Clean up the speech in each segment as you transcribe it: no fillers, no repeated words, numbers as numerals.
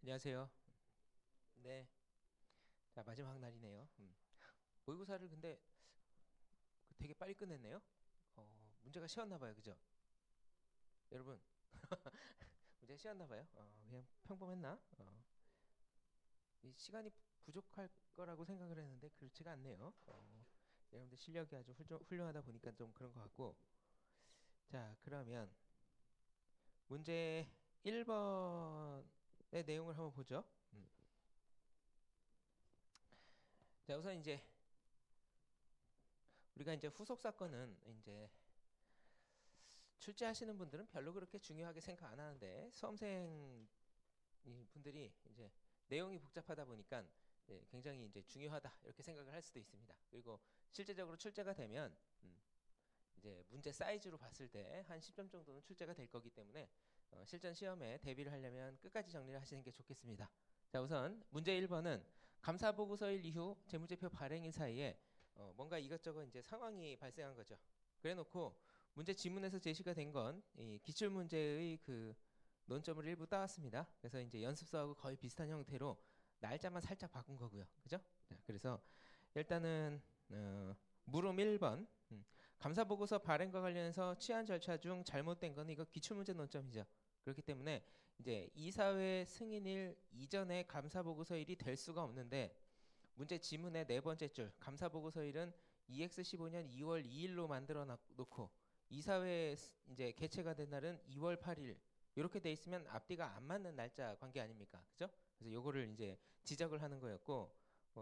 안녕하세요. 네. 자, 마지막 날이네요. 모의고사를 근데 되게 빨리 끝냈네요. 문제가 쉬웠나 봐요. 그죠? 여러분, 문제가 쉬웠나 봐요. 그냥 평범했나? 이 시간이 부족할 거라고 생각을 했는데 그렇지가 않네요. 여러분들 실력이 아주 훌륭하다 보니까 좀 그런 것 같고. 자, 그러면 문제 1번의 내용을 한번 보죠. 자, 우선 이제 우리가 이제 후속 사건은 이제 출제하시는 분들은 별로 그렇게 중요하게 생각 안 하는데 수험생 분들이 이제 내용이 복잡하다 보니까 굉장히 이제 중요하다 이렇게 생각을 할 수도 있습니다. 그리고 실제적으로 출제가 되면 이제 문제 사이즈로 봤을 때 한 10점 정도는 출제가 될 거기 때문에 실전 시험에 대비를 하려면 끝까지 정리를 하시는 게 좋겠습니다. 자, 우선 문제 1번은 감사 보고서일 이후 재무제표 발행일 사이에 뭔가 이것저것 이제 상황이 발생한 거죠. 그래놓고 문제 지문에서 제시가 된 건 이 기출 문제의 그 논점을 일부 따왔습니다. 그래서 이제 연습서하고 거의 비슷한 형태로 날짜만 살짝 바꾼 거고요. 그죠? 자, 그래서 일단은 물음 1번 감사 보고서 발행과 관련해서 취한 절차 중 잘못된 건 이거 기출 문제 논점이죠. 그렇기 때문에 이제 이사회 승인일 이전에 감사 보고서일이 될 수가 없는데 문제 지문의 네 번째 줄 감사 보고서일은 EX15년 2월 2일로 만들어 놓고 이사회 이제 개최가 된 날은 2월 8일 이렇게 돼 있으면 앞뒤가 안 맞는 날짜 관계 아닙니까? 그죠? 그래서 요거를 이제 지적을 하는 거였고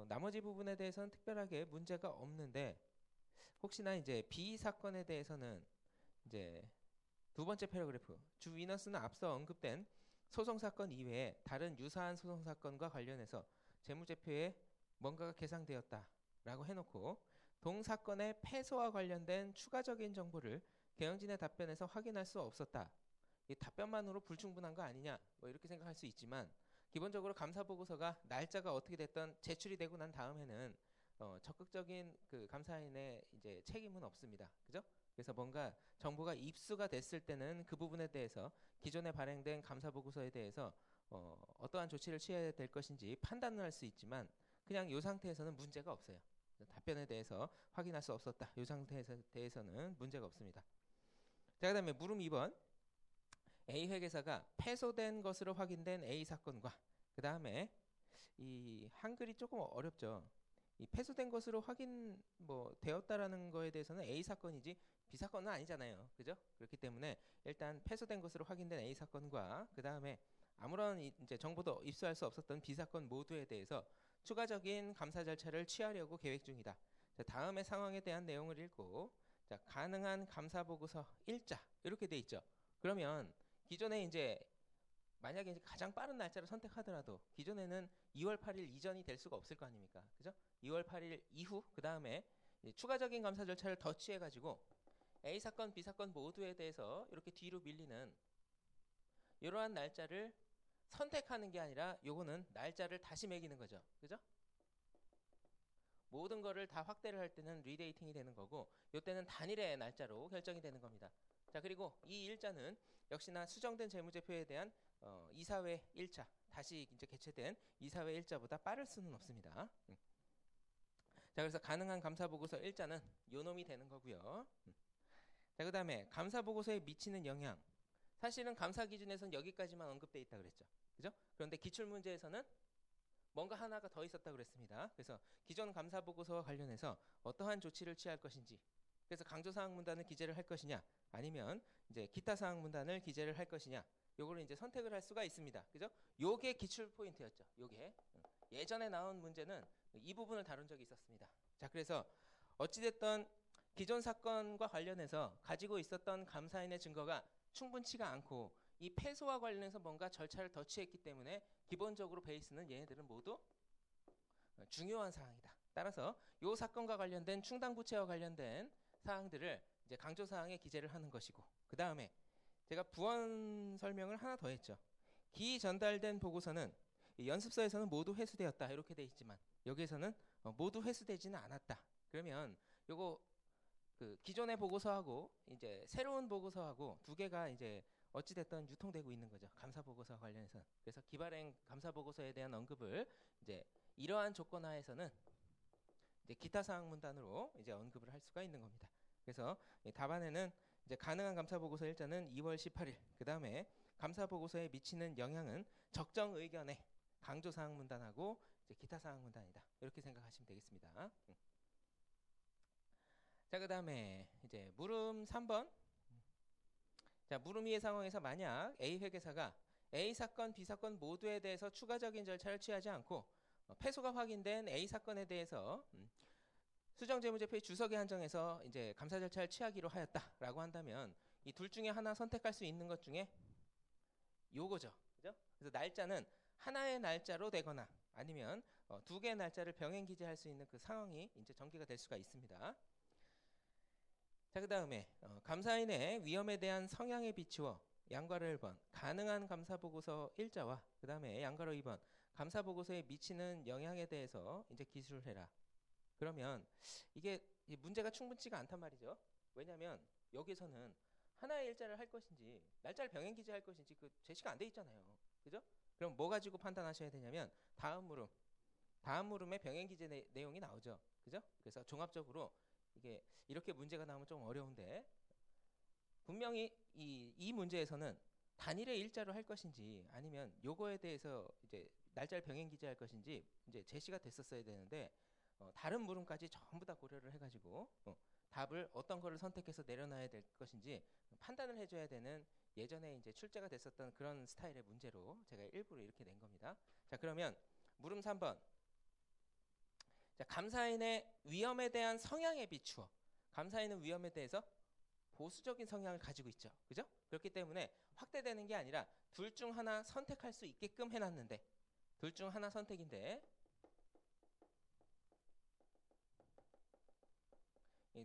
나머지 부분에 대해서는 특별하게 문제가 없는데 혹시나 이제 B 사건에 대해서는 이제 두 번째 패러그래프 주 위너스는 앞서 언급된 소송 사건 이외에 다른 유사한 소송 사건과 관련해서 재무제표에 뭔가가 계상되었다라고 해놓고 동 사건의 패소와 관련된 추가적인 정보를 경영진의 답변에서 확인할 수 없었다. 이 답변만으로 불충분한 거 아니냐? 뭐 이렇게 생각할 수 있지만 기본적으로 감사 보고서가 날짜가 어떻게 됐던 제출이 되고 난 다음에는 적극적인 그 감사인의 이제 책임은 없습니다. 그죠? 그래서 뭔가 정보가 입수가 됐을 때는 그 부분에 대해서 기존에 발행된 감사 보고서에 대해서 어떠한 조치를 취해야 될 것인지 판단을 할 수 있지만 그냥 이 상태에서는 문제가 없어요. 답변에 대해서 확인할 수 없었다. 이 상태에서 대해서는 문제가 없습니다. 자, 그다음에 물음 2번. A 회계사가 패소된 것으로 확인된 A 사건과 그다음에 이 한글이 조금 어렵죠. 이 패소된 것으로 확인 뭐 되었다라는 거에 대해서는 A 사건이지 B 사건은 아니잖아요. 그죠? 그렇기 때문에 일단 패소된 것으로 확인된 A 사건과 그다음에 아무런 이제 정보도 입수할 수 없었던 B 사건 모두에 대해서 추가적인 감사 절차를 취하려고 계획 중이다. 자, 다음의 상황에 대한 내용을 읽고 자, 가능한 감사 보고서 일자 이렇게 돼 있죠. 그러면 기존에 이제 만약에 이제 가장 빠른 날짜를 선택하더라도 기존에는 2월 8일 이전이 될 수가 없을 거 아닙니까? 그죠? 2월 8일 이후 그 다음에 추가적인 감사 절차를 더 취해가지고 A 사건, B 사건 모두에 대해서 이렇게 뒤로 밀리는 이러한 날짜를 선택하는 게 아니라 요거는 날짜를 다시 매기는 거죠. 그죠? 모든 거를 다 확대를 할 때는 리데이팅이 되는 거고 요때는 단일의 날짜로 결정이 되는 겁니다. 자, 그리고 이 일자는 역시나 수정된 재무제표에 대한 이사회 일자 다시 이제 개최된 이사회 일자보다 빠를 수는 없습니다. 자, 그래서 가능한 감사 보고서 일자는 요 놈이 되는 거고요. 자, 그다음에 감사 보고서에 미치는 영향. 사실은 감사 기준에서는 여기까지만 언급돼 있다 그랬죠. 그죠? 그런데 기출 문제에서는 뭔가 하나가 더 있었다 그랬습니다. 그래서 기존 감사 보고서와 관련해서 어떠한 조치를 취할 것인지, 그래서 강조 사항 문단을 기재를 할 것이냐, 아니면 이제 기타 사항 문단을 기재를 할 것이냐, 요거를 이제 선택을 할 수가 있습니다. 그죠? 요게 기출 포인트였죠. 요게 예전에 나온 문제는 이 부분을 다룬 적이 있었습니다. 자, 그래서 어찌됐던 기존 사건과 관련해서 가지고 있었던 감사인의 증거가 충분치가 않고 이 패소와 관련해서 뭔가 절차를 더 취했기 때문에 기본적으로 베이스는 얘네들은 모두 중요한 사항이다. 따라서 이 사건과 관련된 충당 부채와 관련된 사항들을 이제 강조 사항에 기재를 하는 것이고 그 다음에 제가 부원 설명을 하나 더 했죠. 기 전달된 보고서는 연습서에서는 모두 회수되었다 이렇게 돼 있지만 여기에서는 모두 회수되지는 않았다. 그러면 요거 그 기존의 보고서하고 이제 새로운 보고서하고 두 개가 이제 어찌됐든 유통되고 있는 거죠. 감사 보고서와 관련해서. 그래서 기발행 감사 보고서에 대한 언급을 이제 이러한 조건 하에서는 이제 기타 사항 문단으로 이제 언급을 할 수가 있는 겁니다. 그래서 답안에는 이제 가능한 감사 보고서 일자는 2월 18일. 그다음에 감사 보고서에 미치는 영향은 적정 의견에 강조 사항 문단하고 이제 기타 사항 문단이다. 이렇게 생각하시면 되겠습니다. 자, 그다음에 이제 물음 3번. 자, 물음 2의 상황에서 만약 A 회계사가 A 사건, B 사건 모두에 대해서 추가적인 절차를 취하지 않고 패소가 확인된 A 사건에 대해서 수정재무제표의 주석에 한정해서 이제 감사 절차를 취하기로 하였다라고 한다면 이 둘 중에 하나 선택할 수 있는 것 중에 요거죠. 그죠? 그래서 날짜는 하나의 날짜로 되거나 아니면 두 개의 날짜를 병행 기재할 수 있는 그 상황이 이제 전개가 될 수가 있습니다. 자, 그다음에 감사인의 위험에 대한 성향에 비추어 양괄호 1번 가능한 감사 보고서 일자와 그다음에 양괄호 2번 감사 보고서에 미치는 영향에 대해서 이제 기술을 해라. 그러면 이게 문제가 충분치가 않단 말이죠. 왜냐하면 여기서는 하나의 일자를 할 것인지 날짜를 병행 기재할 것인지 그 제시가 안 돼 있잖아요. 그죠? 그럼 뭐 가지고 판단하셔야 되냐면 다음 물음에 병행 기재 내용이 나오죠. 그죠? 그래서 종합적으로 이게 이렇게 문제가 나오면 좀 어려운데 분명히 이 문제에서는 단일의 일자로 할 것인지 아니면 요거에 대해서 이제 날짜를 병행 기재할 것인지 이제 제시가 됐었어야 되는데 다른 물음까지 전부 다 고려를 해가지고 답을 어떤 거를 선택해서 내려놔야 될 것인지 판단을 해줘야 되는 예전에 이제 출제가 됐었던 그런 스타일의 문제로 제가 일부러 이렇게 낸 겁니다. 자, 그러면 물음 3번. 자, 감사인의 위험에 대한 성향에 비추어 감사인은 위험에 대해서 보수적인 성향을 가지고 있죠. 그죠? 그렇기 때문에 확대되는 게 아니라 둘 중 하나 선택할 수 있게끔 해놨는데 둘 중 하나 선택인데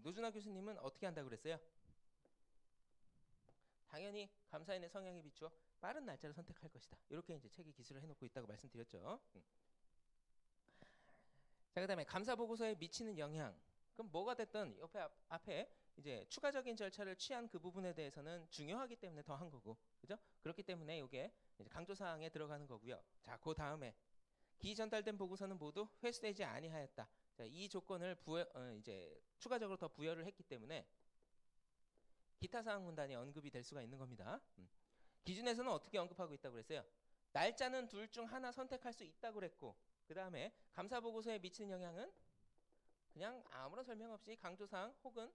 노준하 교수님은 어떻게 한다고 그랬어요? 당연히 감사인의 성향에 비추어 빠른 날짜를 선택할 것이다. 이렇게 이제 책에 기술을 해놓고 있다고 말씀드렸죠. 자, 그다음에 감사 보고서에 미치는 영향. 그럼 뭐가 됐든 옆에 앞에 이제 추가적인 절차를 취한 그 부분에 대해서는 중요하기 때문에 더 한 거고, 그죠? 그렇기 때문에 이게 강조 사항에 들어가는 거고요. 자, 그 다음에 기 전달된 보고서는 모두 회수되지 아니하였다. 자, 이 조건을 이제 추가적으로 더 부여를 했기 때문에 기타 사항 문단이 언급이 될 수가 있는 겁니다. 기준에서는 어떻게 언급하고 있다고 그랬어요? 날짜는 둘 중 하나 선택할 수 있다고 그랬고 그 다음에 감사 보고서에 미치는 영향은 그냥 아무런 설명 없이 강조사항 혹은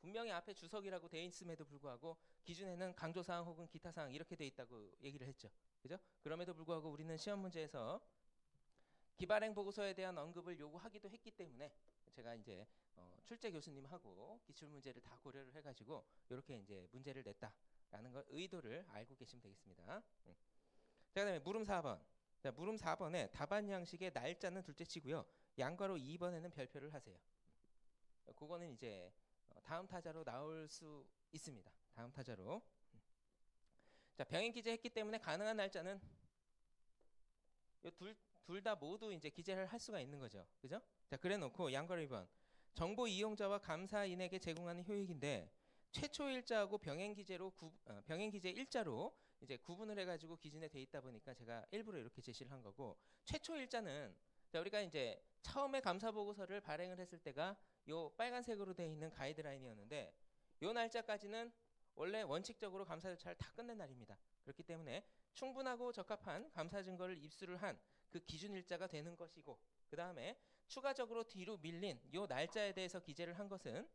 분명히 앞에 주석이라고 돼 있음에도 불구하고 기준에는 강조사항 혹은 기타사항 이렇게 돼 있다고 얘기를 했죠. 그죠? 그럼에도 불구하고 우리는 시험 문제에서 기발행 보고서에 대한 언급을 요구하기도 했기 때문에 제가 이제 출제 교수님하고 기출 문제를 다 고려를 해가지고 이렇게 이제 문제를 냈다라는 걸 의도를 알고 계시면 되겠습니다. 자, 그다음에 물음 4번. 자, 물음 4번에 답안 양식의 날짜는 둘째 치고요. 양괄호 2번에는 별표를 하세요. 그거는 이제 다음 타자로 나올 수 있습니다. 다음 타자로. 자, 병행 기재했기 때문에 가능한 날짜는 둘 다 모두 이제 기재를 할 수가 있는 거죠. 그죠? 자, 그래 놓고 양괄호 2번. 정보 이용자와 감사인에게 제공하는 효익인데 최초 일자하고 병행 기재 일자로 이제 구분을 해가지고 기준에 돼 있다 보니까 제가 일부러 이렇게 제시를 한 거고 최초 일자는 자, 우리가 이제 처음에 감사 보고서를 발행을 했을 때가 요 빨간색으로 돼 있는 가이드라인이었는데 요 날짜까지는 원래 원칙적으로 감사 절차를 다 끝낸 날입니다. 그렇기 때문에 충분하고 적합한 감사 증거를 입수를 한 그 기준 일자가 되는 것이고 그 다음에 추가적으로 뒤로 밀린 요 날짜에 대해서 기재를 한 것은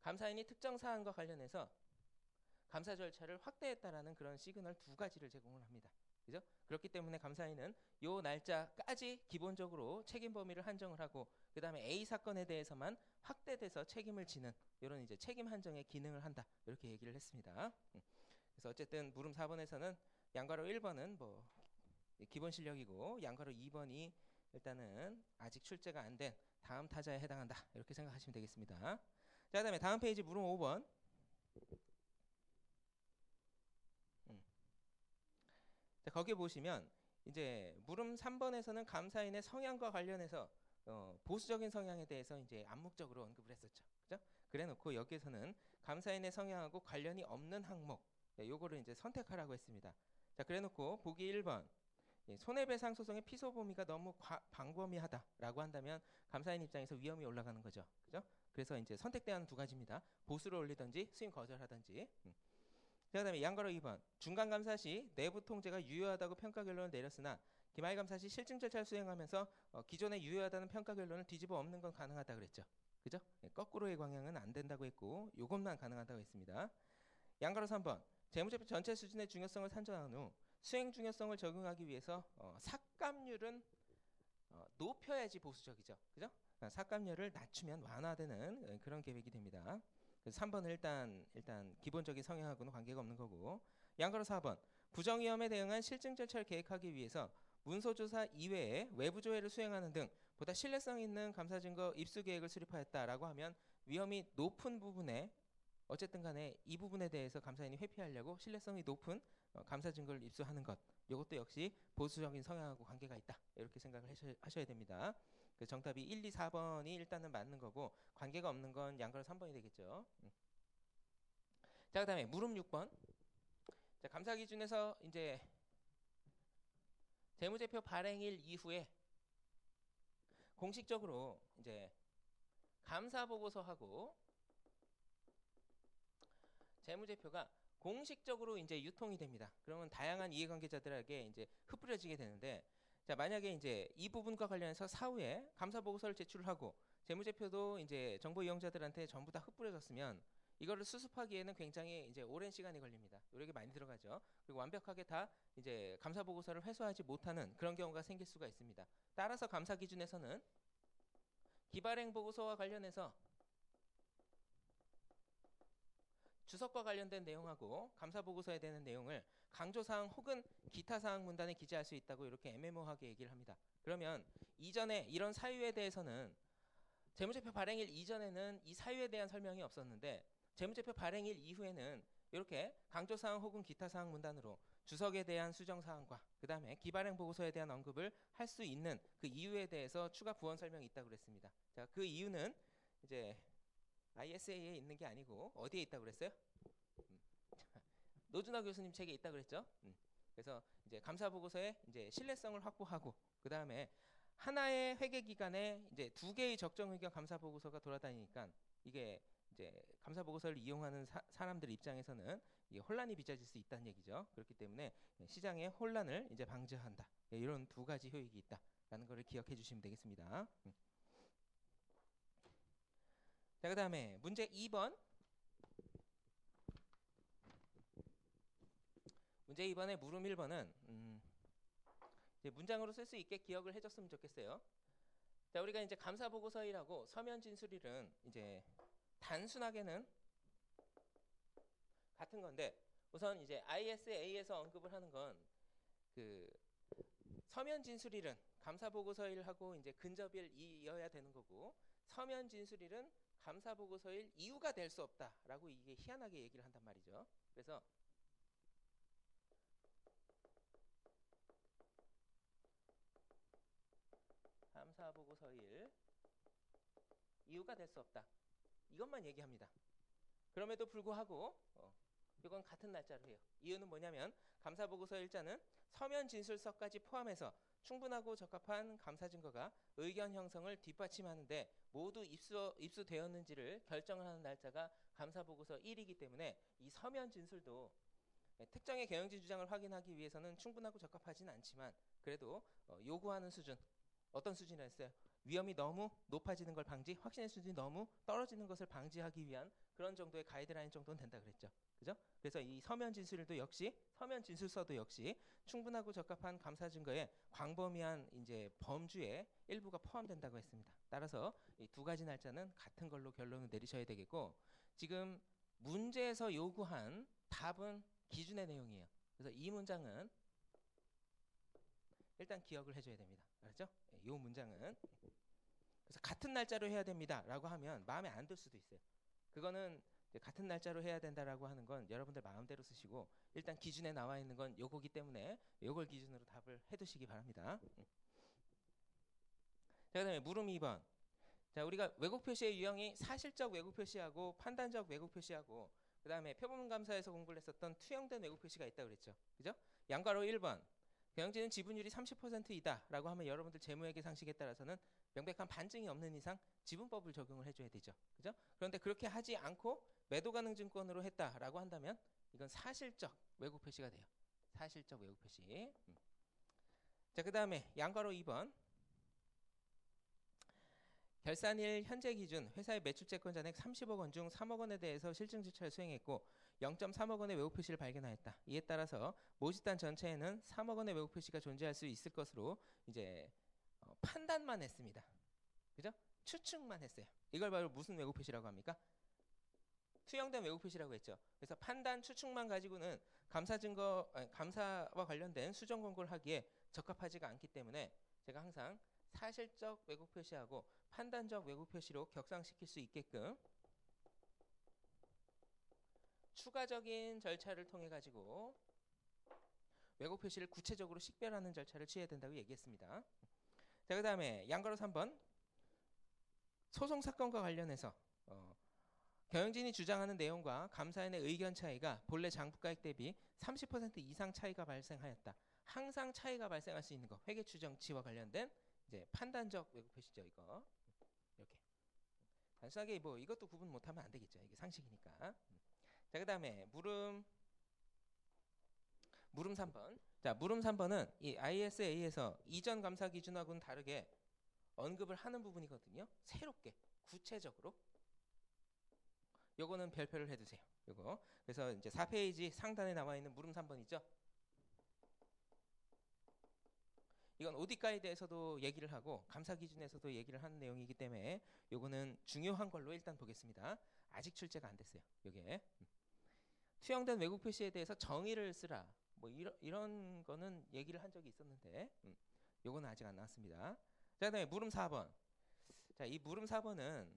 감사인이 특정 사안과 관련해서 감사 절차를 확대했다라는 그런 시그널 두 가지를 제공을 합니다. 그죠? 그렇기 때문에 감사인은 요 날짜까지 기본적으로 책임 범위를 한정을 하고 그 다음에 A 사건에 대해서만 확대돼서 책임을 지는 이런 이제 책임 한정의 기능을 한다. 이렇게 얘기를 했습니다. 그래서 어쨌든 물음 4번에서는 양괄호 1번은 뭐 기본 실력이고 양괄호 2번이 일단은 아직 출제가 안 된 다음 타자에 해당한다. 이렇게 생각하시면 되겠습니다. 자, 그다음에 다음 페이지 물음 5번. 자, 거기에 보시면 이제 물음 3번에서는 감사인의 성향과 관련해서 보수적인 성향에 대해서 이제 암묵적으로 언급을 했었죠. 그죠? 그래 놓고 여기에서는 감사인의 성향하고 관련이 없는 항목, 요거를 이제 선택하라고 했습니다. 자, 그래놓고 보기 1번. 손해배상 소송의 피소 범위가 너무 광범위하다라고 한다면 감사인 입장에서 위험이 올라가는 거죠. 그죠? 그래서 이제 선택대안은 두 가지입니다. 보수를 올리든지 수임 거절하든지. 자, 그다음에 양가로 2번. 중간 감사 시 내부 통제가 유효하다고 평가 결론을 내렸으나 기말 감사 시 실증 절차를 수행하면서 기존에 유효하다는 평가 결론을 뒤집어 엎는 건 가능하다 그랬죠. 그죠? 거꾸로의 광양은 안 된다고 했고 요것만 가능하다고 했습니다. 양가로 3번. 재무제표 전체 수준의 중요성을 산정한 후 수행 중요성을 적용하기 위해서 삭감률은 높여야지 보수적이죠. 그죠? 삭감률을 낮추면 완화되는 그런 계획이 됩니다. 그래서 3번은 일단 기본적인 성향하고는 관계가 없는 거고. 양가로 4번. 부정위험에 대응한 실증 절차를 계획하기 위해서 문서조사 이외에 외부 조회를 수행하는 등 보다 신뢰성 있는 감사 증거 입수 계획을 수립하였다라고 하면 위험이 높은 부분에 어쨌든 간에 이 부분에 대해서 감사인이 회피하려고 신뢰성이 높은 감사 증거를 입수하는 것. 이것도 역시 보수적인 성향하고 관계가 있다. 이렇게 생각을 하셔야 됩니다. 그 정답이 1, 2, 4번이 일단은 맞는 거고 관계가 없는 건 양가로 3번이 되겠죠. 자, 그다음에 물음 6번. 자, 감사 기준에서 이제 재무제표 발행일 이후에 공식적으로 이제 감사 보고서하고 재무제표가 공식적으로 이제 유통이 됩니다. 그러면 다양한 이해관계자들에게 이제 흩뿌려지게 되는데, 자, 만약에 이제 이 부분과 관련해서 사후에 감사 보고서를 제출하고 재무제표도 이제 정보 이용자들한테 전부 다 흩뿌려졌으면 이거를 수습하기에는 굉장히 이제 오랜 시간이 걸립니다. 노력이 많이 들어가죠. 그리고 완벽하게 다 이제 감사 보고서를 회수하지 못하는 그런 경우가 생길 수가 있습니다. 따라서 감사 기준에서는 기발행 보고서와 관련해서 주석과 관련된 내용하고 감사 보고서에 대한 내용을 강조사항 혹은 기타 사항 문단에 기재할 수 있다고 이렇게 애매모호하게 얘기를 합니다. 그러면 이전에 이런 사유에 대해서는 재무제표 발행일 이전에는 이 사유에 대한 설명이 없었는데 재무제표 발행일 이후에는 이렇게 강조사항 혹은 기타 사항 문단으로 주석에 대한 수정 사항과 그 다음에 기발행 보고서에 대한 언급을 할 수 있는 그 이유에 대해서 추가 부원 설명이 있다고 그랬습니다. 자, 그 이유는 이제 ISA에 있는 게 아니고 어디에 있다고 그랬어요? 노준하 교수님 책에 있다고 그랬죠. 그래서 이제 감사 보고서의 이제 신뢰성을 확보하고 그 다음에 하나의 회계 기간에 이제 두 개의 적정 의견 감사 보고서가 돌아다니니까 이게 이제 감사 보고서를 이용하는 사람들 입장에서는 이게 혼란이 빚어질 수 있다는 얘기죠. 그렇기 때문에 시장의 혼란을 이제 방지한다. 이런 두 가지 효익이 있다라는 것을 기억해 주시면 되겠습니다. 자, 그 다음에 문제 2번. 문제 2번의 물음 1번은 이제 문장으로 쓸 수 있게 기억을 해줬으면 좋겠어요. 자, 우리가 이제 감사 보고서일하고 서면 진술일은 이제 단순하게는 같은 건데 우선 이제 ISA에서 언급을 하는 건 그 서면 진술일은 감사 보고서일하고 이제 근접일이어야 되는 거고 서면 진술일은 감사 보고서일 이유가 될 수 없다라고 이게 희한하게 얘기를 한단 말이죠. 그래서 감사 보고서일 이유가 될 수 없다. 이것만 얘기합니다. 그럼에도 불구하고 이건 같은 날짜로 해요. 이유는 뭐냐면 감사 보고서 일자는 서면 진술서까지 포함해서 충분하고 적합한 감사 증거가 의견 형성을 뒷받침하는데 모두 입수되었는지를 결정하는 날짜가 감사 보고서 1이기 때문에 이 서면 진술도 특정의 경영진 주장을 확인하기 위해서는 충분하고 적합하진 않지만 그래도 요구하는 수준 어떤 수준이었어요? 위험이 너무 높아지는 걸 방지, 확신의 수준이 너무 떨어지는 것을 방지하기 위한 그런 정도의 가이드라인 정도는 된다 그랬죠. 그죠? 그래서 이 서면 진술도 역시 서면 진술서도 역시 충분하고 적합한 감사 증거에 광범위한 이제 범주의 일부가 포함된다고 했습니다. 따라서 이 두 가지 날짜는 같은 걸로 결론을 내리셔야 되겠고 지금 문제에서 요구한 답은 기준의 내용이에요. 그래서 이 문장은 일단 기억을 해줘야 됩니다. 알았죠? 이 문장은 그래서 같은 날짜로 해야 됩니다라고 하면 마음에 안 들 수도 있어요. 그거는 같은 날짜로 해야 된다라고 하는 건 여러분들 마음대로 쓰시고 일단 기준에 나와 있는 건 요거기 때문에 요걸 기준으로 답을 해두시기 바랍니다. 자, 그다음에 물음 2번. 자, 우리가 왜곡 표시의 유형이 사실적 왜곡 표시하고 판단적 왜곡 표시하고 그 다음에 표본감사에서 공부를 했었던 투영된 왜곡 표시가 있다고 그랬죠. 그죠? 양괄호 1번. 경영진은 지분율이 30%이다 라고 하면 여러분들 재무회계 상식에 따라서는 명백한 반증이 없는 이상 지분법을 적용을 해줘야 되죠. 그죠? 그런데 그렇게 하지 않고 매도 가능 증권으로 했다라고 한다면 이건 사실적 왜곡 표시가 돼요. 사실적 왜곡 표시. 자, 그 다음에 양괄호 2번. 결산일 현재 기준 회사의 매출채권 잔액 30억 원 중 3억 원에 대해서 실증 절차를 수행했고 0.3억 원의 왜곡 표시를 발견하였다. 이에 따라서 모집단 전체에는 3억 원의 왜곡 표시가 존재할 수 있을 것으로 이제 판단만 했습니다. 그죠? 추측만 했어요. 이걸 바로 무슨 왜곡 표시라고 합니까? 투영된 왜곡 표시라고 했죠. 그래서 판단 추측만 가지고는 감사와 관련된 수정 권고를 하기에 적합하지가 않기 때문에 제가 항상 사실적 왜곡 표시하고 판단적 왜곡 표시로 격상시킬 수 있게끔 추가적인 절차를 통해 가지고 왜곡 표시를 구체적으로 식별하는 절차를 취해야 된다고 얘기했습니다. 자, 그 다음에 양괄호 3번. 소송 사건과 관련해서 경영진이 주장하는 내용과 감사인의 의견 차이가 본래 장부가액 대비 30% 이상 차이가 발생하였다. 항상 차이가 발생할 수 있는 거. 회계 추정치와 관련된 이제 판단적 왜곡 표시죠. 이거 이렇게 단순하게 뭐 이것도 구분 못하면 안 되겠죠. 이게 상식이니까. 자, 그 다음에 물음 3번. 자, 물음 3번은 이 ISA에서 이전 감사 기준하고는 다르게 언급을 하는 부분이거든요. 새롭게 구체적으로 요거는 별표를 해두세요. 요거. 그래서 이제 4페이지 상단에 나와 있는 물음 3번이죠. 이건 오딕 가이드에서도 얘기를 하고 감사 기준에서도 얘기를 하는 내용이기 때문에 요거는 중요한 걸로 일단 보겠습니다. 아직 출제가 안 됐어요. 요게. 투영된 왜곡 표시에 대해서 정의를 쓰라. 뭐 이런 거는 얘기를 한 적이 있었는데 요거는 아직 안 나왔습니다. 자, 그다음에 물음 4번. 자, 이 물음 4번은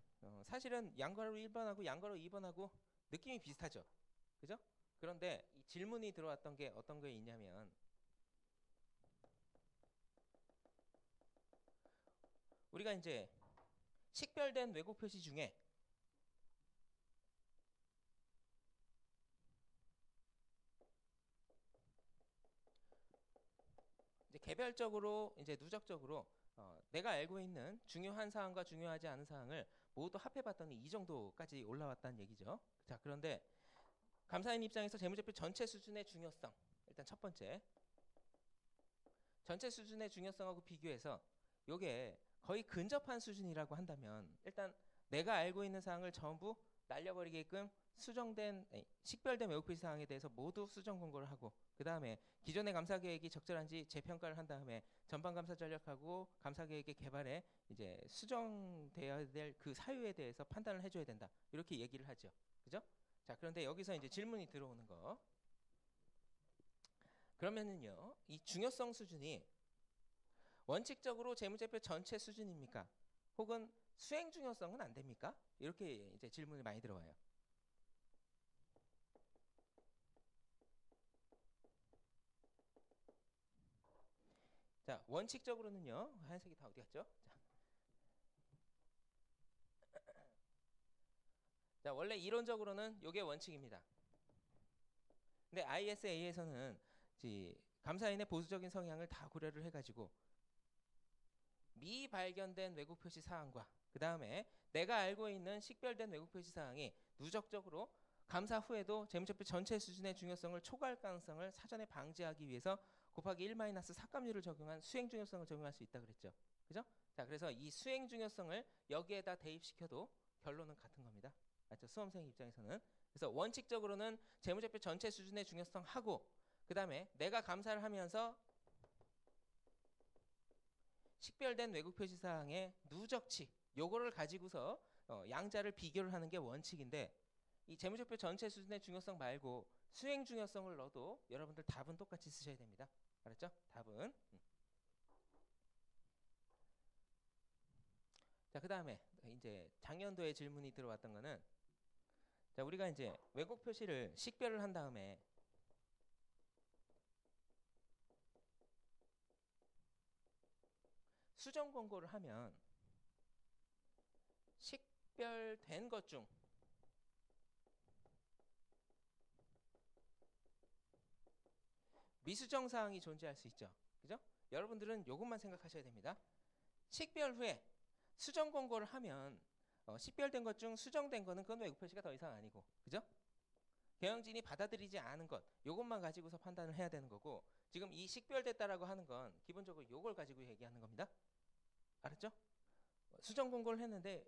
사실은 양괄호 1번하고 양괄호 2번하고 느낌이 비슷하죠. 그죠? 그런데 이 질문이 들어왔던 게 어떤 게 있냐면 우리가 이제 식별된 왜곡 표시 중에 이제 개별적으로 이제 누적적으로 내가 알고 있는 중요한 사항과 중요하지 않은 사항을 모두 합해봤더니 이 정도까지 올라왔다는 얘기죠. 자, 그런데 감사인 입장에서 재무제표 전체 수준의 중요성, 일단 첫 번째 전체 수준의 중요성하고 비교해서 요게 거의 근접한 수준이라고 한다면 일단 내가 알고 있는 사항을 전부 날려버리게끔 식별된 왜곡 표시 사항에 대해서 모두 수정 권고를 하고 그 다음에 기존의 감사 계획이 적절한지 재평가를 한 다음에 전반 감사 전략하고 감사 계획의 개발에 이제 수정되어야 될 그 사유에 대해서 판단을 해줘야 된다. 이렇게 얘기를 하죠. 그죠? 자, 그런데 여기서 이제 질문이 들어오는 거. 그러면은요, 이 중요성 수준이 원칙적으로 재무제표 전체 수준입니까? 혹은 수행 중요성은 안 됩니까? 이렇게 이제 질문이 많이 들어와요. 자, 원칙적으로는요. 하얀색이 다 어디 갔죠? 자, 원래 이론적으로는 이게 원칙입니다. 근데 ISA에서는 감사인의 보수적인 성향을 다 고려를 해가지고 미발견된 왜곡 표시 사항과 그 다음에 내가 알고 있는 식별된 왜곡 표시 사항이 누적적으로 감사 후에도 재무제표 전체 수준의 중요성을 초과할 가능성을 사전에 방지하기 위해서 곱하기 1 삭감률을 적용한 수행 중요성을 적용할 수 있다 그랬죠. 그죠? 자, 그래서 이 수행 중요성을 여기에다 대입시켜도 결론은 같은 겁니다. 맞죠? 수험생 입장에서는. 그래서 원칙적으로는 재무제표 전체 수준의 중요성하고 그 다음에 내가 감사를 하면서 식별된 왜곡 표시 사항의 누적치 요거를 가지고서 양자를 비교를 하는 게 원칙인데 이 재무제표 전체 수준의 중요성 말고 수행 중요성을 넣어도 여러분들 답은 똑같이 쓰셔야 됩니다. 알았죠? 답은. 자, 그 다음에 이제 작년도에 질문이 들어왔던 거는 자, 우리가 이제 왜곡 표시를 식별을 한 다음에 수정 권고를 하면 식별된 것 중 미수정 사항이 존재할 수 있죠. 그죠? 여러분들은 이것만 생각하셔야 됩니다. 식별 후에 수정 권고를 하면 식별된 것 중 수정된 거는 그건 왜곡 표시가 더 이상 아니고, 그죠? 경영진이 받아들이지 않은 것, 요것만 가지고서 판단을 해야 되는 거고, 지금 이 식별됐다라고 하는 건 기본적으로 요걸 가지고 얘기하는 겁니다. 알았죠? 수정 권고를 했는데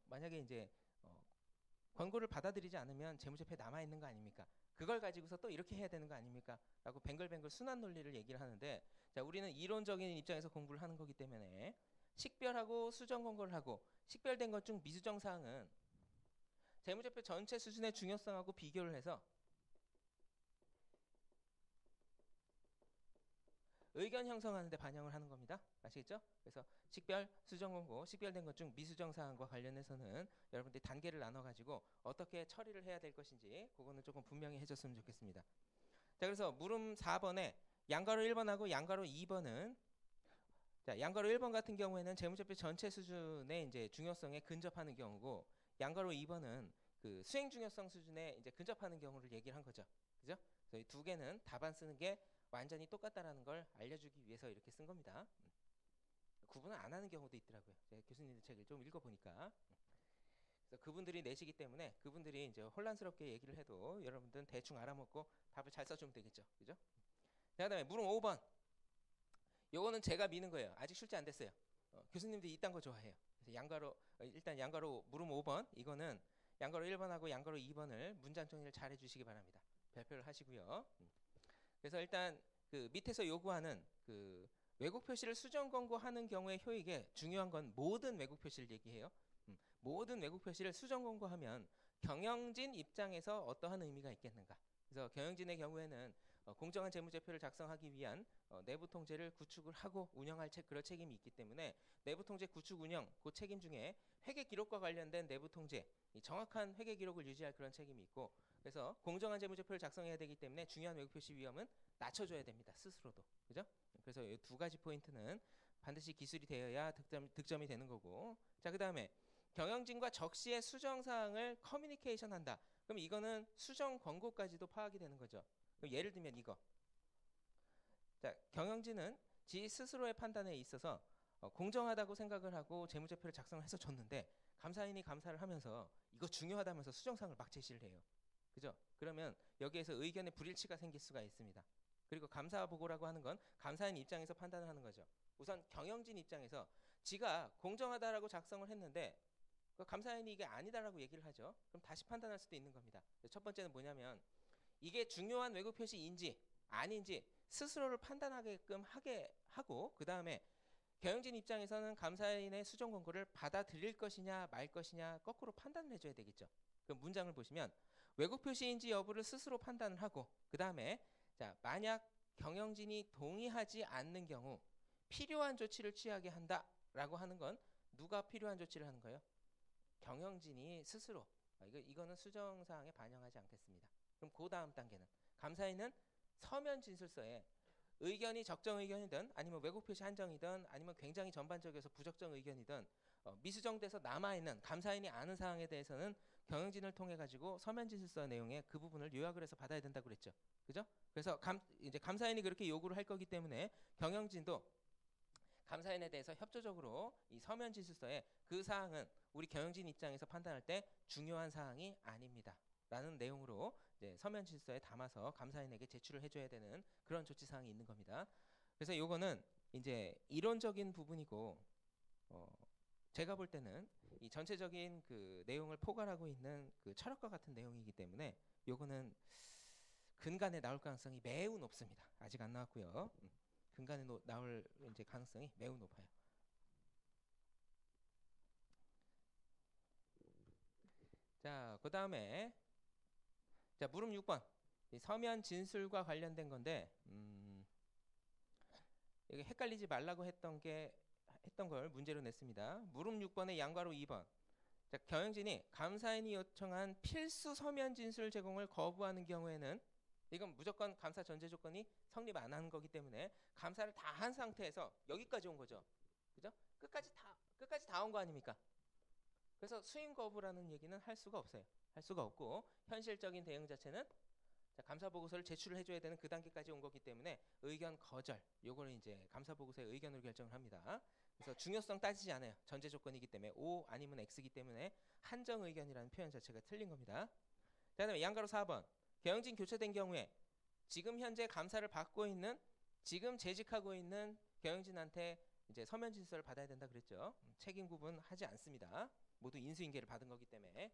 만약에 이제 권고를 받아들이지 않으면 재무제표에 남아 있는 거 아닙니까? 그걸 가지고서 또 이렇게 해야 되는 거 아닙니까? 라고 뱅글뱅글 순환 논리를 얘기를 하는데, 자, 우리는 이론적인 입장에서 공부를 하는 거기 때문에 식별하고 수정 권고를 하고 식별된 것 중 미수정 사항은 재무제표 전체 수준의 중요성하고 비교를 해서 의견 형성하는 데 반영을 하는 겁니다. 아시겠죠? 그래서 식별, 수정 권고, 식별된 것 중 미수정 사항과 관련해서는 여러분들이 단계를 나눠가지고 어떻게 처리를 해야 될 것인지 그거는 조금 분명히 해줬으면 좋겠습니다. 자, 그래서 물음 4번에 양가로 1번하고 양가로 2번은, 자, 양가로 1번 같은 경우에는 재무제표 전체 수준의 이제 중요성에 근접하는 경우고, 양가로 2번은 그 수행 중요성 수준에 이제 근접하는 경우를 얘기를 한 거죠. 그죠? 그래서 이 두 개는 답안 쓰는 게 완전히 똑같다라는 걸 알려주기 위해서 이렇게 쓴 겁니다. 구분을 안 하는 경우도 있더라고요. 제가 교수님들 책을 좀 읽어보니까. 그래서 그분들이 내시기 때문에 그분들이 이제 혼란스럽게 얘기를 해도 여러분들은 대충 알아먹고 답을 잘 써주면 되겠죠. 그죠? 자, 그다음에 물음 5번. 요거는 제가 미는 거예요. 아직 출제 안 됐어요. 교수님들이 이딴 거 좋아해요. 그래서 양가로 일단 양가로 물음 5번 이거는 양가로 1번하고 양가로 2번을 문장 정리를 잘 해주시기 바랍니다. 발표를 하시고요. 그래서 일단 그 밑에서 요구하는 그 왜곡 표시를 수정 권고하는 경우의 효익에 중요한 건 모든 왜곡 표시를 얘기해요. 모든 왜곡 표시를 수정 권고하면 경영진 입장에서 어떠한 의미가 있겠는가. 그래서 경영진의 경우에는 공정한 재무제표를 작성하기 위한 내부 통제를 구축을 하고 운영할 그런 책임이 있기 때문에 내부 통제 구축 운영 그 책임 중에 회계 기록과 관련된 내부 통제, 이 정확한 회계 기록을 유지할 그런 책임이 있고, 그래서 공정한 재무제표를 작성해야 되기 때문에 중요한 왜곡 표시 위험은 낮춰줘야 됩니다. 스스로도. 그죠? 그래서 이 두 가지 포인트는 반드시 기술이 되어야 득점이 되는 거고, 자, 그 다음에 경영진과 적시의 수정 사항을 커뮤니케이션 한다. 그럼 이거는 수정 권고까지도 파악이 되는 거죠. 그럼 예를 들면 이거. 자, 경영진은 지 스스로의 판단에 있어서 공정하다고 생각을 하고 재무제표를 작성해서 줬는데 감사인이 감사를 하면서 이거 중요하다면서 수정사항을 막 제시를 해요. 그죠? 그러면 여기에서 의견의 불일치가 생길 수가 있습니다. 그리고 감사 보고라고 하는 건 감사인 입장에서 판단을 하는 거죠. 우선 경영진 입장에서 지가 공정하다라고 작성을 했는데 그 감사인이 이게 아니다라고 얘기를 하죠. 그럼 다시 판단할 수도 있는 겁니다. 첫 번째는 뭐냐면 이게 중요한 왜곡 표시인지 아닌지 스스로를 판단하게끔 하게 하고, 그 다음에 경영진 입장에서는 감사인의 수정 권고를 받아들일 것이냐 말 것이냐 거꾸로 판단을 해줘야 되겠죠. 그럼 문장을 보시면 왜곡 표시인지 여부를 스스로 판단을 하고, 그 다음에 자, 만약 경영진이 동의하지 않는 경우 필요한 조치를 취하게 한다라고 하는 건 누가 필요한 조치를 하는 거예요? 경영진이 스스로. 이거는 수정사항에 반영하지 않겠습니다. 그럼 그 다음 단계는 감사인은 서면 진술서에 의견이 적정 의견이든 아니면 왜곡 표시 한정이든 아니면 굉장히 전반적이어서 부적정 의견이든 미수정돼서 남아있는 감사인이 아는 사항에 대해서는 경영진을 통해 가지고 서면 진술서 내용에 그 부분을 요약을 해서 받아야 된다고 그랬죠. 그죠? 그래서 이제 감사인이 그렇게 요구를 할 거기 때문에 경영진도 감사인에 대해서 협조적으로 이 서면 진술서에 그 사항은 우리 경영진 입장에서 판단할 때 중요한 사항이 아닙니다. 라는 내용으로 이제 서면 진술서에 담아서 감사인에게 제출을 해줘야 되는 그런 조치 사항이 있는 겁니다. 그래서 요거는 이제 이론적인 부분이고, 제가 볼 때는 이 전체적인 그 내용을 포괄하고 있는 그 철학과 같은 내용이기 때문에 요거는 근간에 나올 가능성이 매우 높습니다. 아직 안 나왔고요. 근간에 나올 이제 가능성이 매우 높아요. 자, 그 다음에 자, 물음 6번. 서면 진술과 관련된 건데, 이게 헷갈리지 말라고 했던 걸 문제로 냈습니다. 물음 6번의 양가로 2번. 자, 경영진이 감사인이 요청한 필수 서면 진술 제공을 거부하는 경우에는 이건 무조건 감사 전제 조건이 성립 안 하는 거기 때문에 감사를 다 한 상태에서 여기까지 온 거죠. 그죠? 끝까지 다 온 거 아닙니까? 그래서 수임 거부라는 얘기는 할 수가 없어요. 할 수가 없고 현실적인 대응 자체는 자, 감사 보고서를 제출을 해줘야 되는 그 단계까지 온 거기 때문에 의견 거절 요거는 이제 감사 보고서의 의견으로 결정을 합니다. 그래서 중요성 따지지 않아요. 전제 조건이기 때문에 O 아니면 X이기 때문에 한정 의견이라는 표현 자체가 틀린 겁니다. 자, 그다음에 양가로 4번 경영진 교체된 경우에 지금 현재 감사를 받고 있는 지금 재직하고 있는 경영진한테 이제 서면 진술을 받아야 된다 그랬죠. 책임 구분하지 않습니다. 모두 인수인계를 받은 거기 때문에.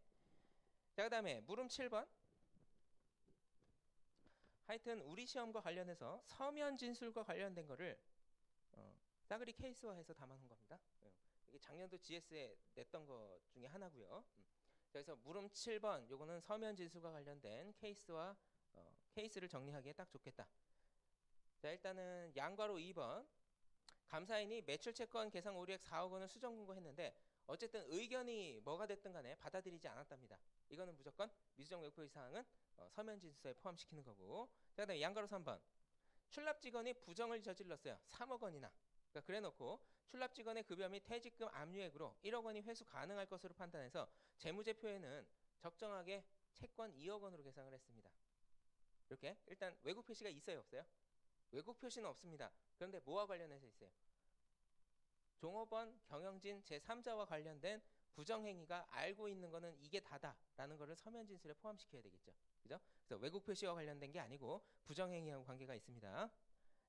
자, 그다음에 물음 7번. 하여튼 우리 시험과 관련해서 서면 진술과 관련된 거를 싸그리 케이스화해서 담아놓은 겁니다. 이게 작년도 GS에 냈던 것 중에 하나고요. 그래서 물음 7번 요거는 서면 진술과 관련된 케이스와 케이스를 정리하기에 딱 좋겠다. 자, 일단은 양과로 2번 감사인이 매출채권 계상 오류액 4억 원을 수정 공고했는데 어쨌든 의견이 뭐가 됐든 간에 받아들이지 않았답니다. 이거는 무조건 미수정 외국표시 사항은 서면 진술서에 포함시키는 거고. 자, 그다음에 양가로 3번 출납 직원이 부정을 저질렀어요. 3억 원이나. 그러니까 그래놓고 출납 직원의 급여 및 퇴직금 압류액으로 1억 원이 회수 가능할 것으로 판단해서 재무제표에는 적정하게 채권 2억 원으로 계상을 했습니다. 이렇게 일단 외국 표시가 있어요, 없어요? 외국 표시는 없습니다. 그런데 뭐와 관련해서 있어요? 종업원 경영진 제3자와 관련된 부정행위가 알고 있는 거는 이게 다다라는 거를 서면 진술에 포함시켜야 되겠죠. 그죠? 그래서 외국 표시와 관련된 게 아니고 부정행위하고 관계가 있습니다.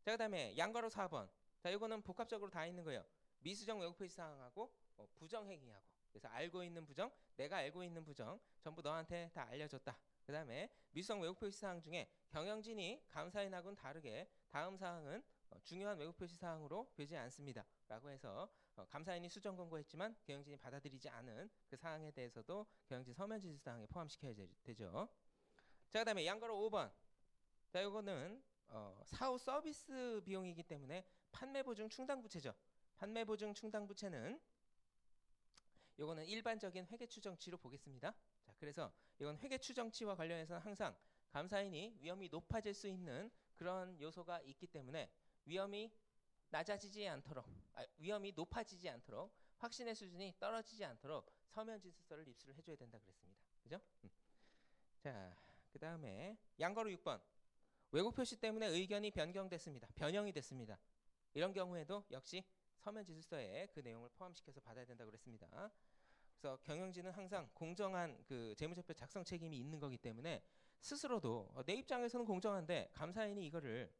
자, 그다음에 양가로 4번. 자, 이거는 복합적으로 다 있는 거예요. 미수정 외국 표시 사항하고 부정행위하고. 그래서 알고 있는 부정, 내가 알고 있는 부정 전부 너한테 다 알려줬다. 그다음에 미수정 외국 표시 사항 중에 경영진이 감사인하고는 다르게 다음 사항은 중요한 외국 표시 사항으로 보지 않습니다. 라고 해서 감사인이 수정 권고했지만 경영진이 받아들이지 않은 그 사항에 대해서도 경영진 서면 진술 사항에 포함시켜야 되죠. 자, 그다음에 양가로 5번. 자, 이거는 사후 서비스 비용이기 때문에 판매보증 충당부채죠. 판매보증 충당부채는 이거는 일반적인 회계추정치로 보겠습니다. 자, 그래서 이건 회계추정치와 관련해서는 항상 감사인이 위험이 높아질 수 있는 그런 요소가 있기 때문에 위험이 낮아지지 않도록, 위험이 높아지지 않도록 확신의 수준이 떨어지지 않도록 서면 진술서를 입수를 해줘야 된다 그랬습니다. 그죠? 자, 그 다음에 양가로 6번. 외국 표시 때문에 의견이 변경됐습니다. 변형이 됐습니다. 이런 경우에도 역시 서면 진술서에 그 내용을 포함시켜서 받아야 된다고 그랬습니다. 그래서 경영진은 항상 공정한 그 재무제표 작성 책임이 있는 거기 때문에 스스로도 내 입장에서는 공정한데 감사인이 이거를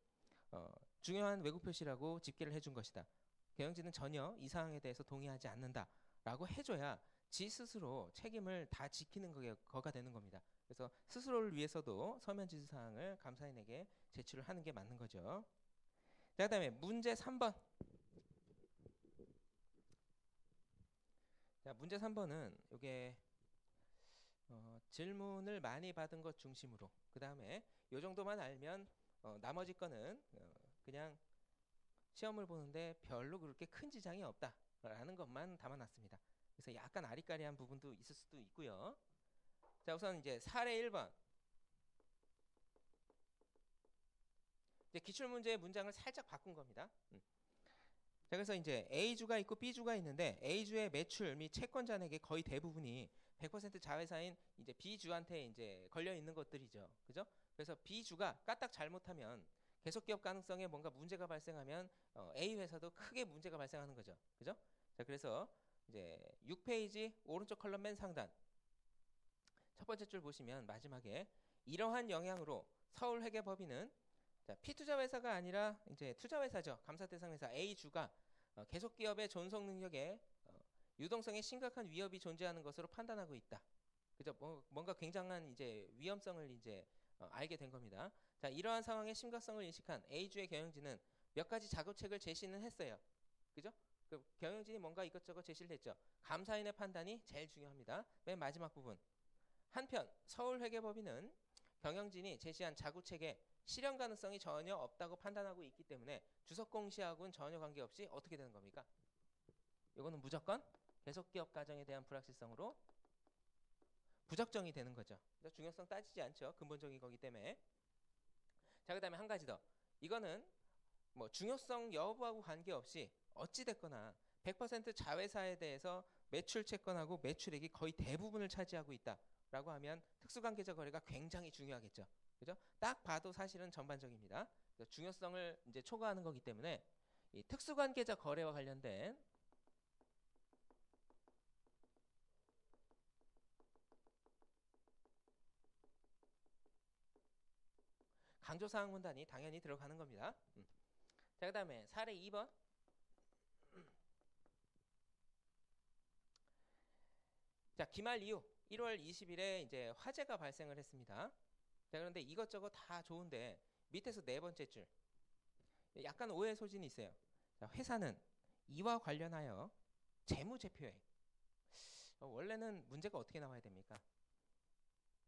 중요한 외국 표시라고 집계를 해준 것이다. 경영진은 전혀 이 사항에 대해서 동의하지 않는다라고 해줘야 지 스스로 책임을 다 지키는 거가 되는 겁니다. 그래서 스스로를 위해서도 서면 진술 사항을 감사인에게 제출을 하는 게 맞는 거죠. 자, 그다음에 문제 3번. 자, 문제 3번은 이게 질문을 많이 받은 것 중심으로 그 다음에 요 정도만 알면 나머지 거는 그냥 시험을 보는데 별로 그렇게 큰 지장이 없다라는 것만 담아놨습니다. 그래서 약간 아리까리한 부분도 있을 수도 있고요. 자, 우선 이제 사례 1번. 이제 기출문제의 문장을 살짝 바꾼 겁니다. 자, 그래서 이제 A주가 있고 B주가 있는데 A주의 매출 및 채권 잔액의 거의 대부분이 100% 자회사인 이제 B주한테 이제 걸려 있는 것들이죠. 그죠? 그래서 B주가 까딱 잘못하면 계속기업 가능성에 뭔가 문제가 발생하면 A 회사도 크게 문제가 발생하는 거죠. 그죠? 자, 그래서 이제 6페이지 오른쪽 컬럼 맨 상단 첫 번째 줄 보시면 마지막에 이러한 영향으로 서울회계법인은 자, P투자회사가 아니라 이제 투자회사죠. 감사 대상 회사 A주가 계속기업의 존속 능력에 유동성에 심각한 위협이 존재하는 것으로 판단하고 있다. 그죠? 뭔가 굉장한 이제 위험성을 이제 알게 된 겁니다. 자, 이러한 상황의 심각성을 인식한 A주의 경영진은 몇 가지 작업책을 제시는 했어요. 그죠? 그 경영진이 뭔가 이것저것 제시를 했죠. 감사인의 판단이 제일 중요합니다. 맨 마지막 부분. 한편 서울회계법인은 경영진이 제시한 자구책에 실현 가능성이 전혀 없다고 판단하고 있기 때문에 주석 공시하고는 전혀 관계없이 어떻게 되는 겁니까? 이거는 무조건 계속기업 가정에 대한 불확실성으로 부적정이 되는 거죠. 중요성 따지지 않죠. 근본적인 거기 때문에. 자, 그 다음에 한 가지 더. 이거는 뭐 중요성 여부하고 관계없이 어찌됐거나 100% 자회사에 대해서 매출 채권하고 매출액이 거의 대부분을 차지하고 있다라고 하면 특수관계자 거래가 굉장히 중요하겠죠. 그죠? 딱 봐도 사실은 전반적입니다. 중요성을 이제 초과하는 거기 때문에 이 특수관계자 거래와 관련된 강조사항 문단이 당연히 들어가는 겁니다. 자, 그 다음에 사례 2번. 자, 기말 이후 1월 20일에 이제 화재가 발생을 했습니다. 자, 그런데 이것저것 다 좋은데 밑에서 네 번째 줄 약간 오해 소진이 있어요. 자, 회사는 이와 관련하여 재무제표에 원래는 문제가 어떻게 나와야 됩니까?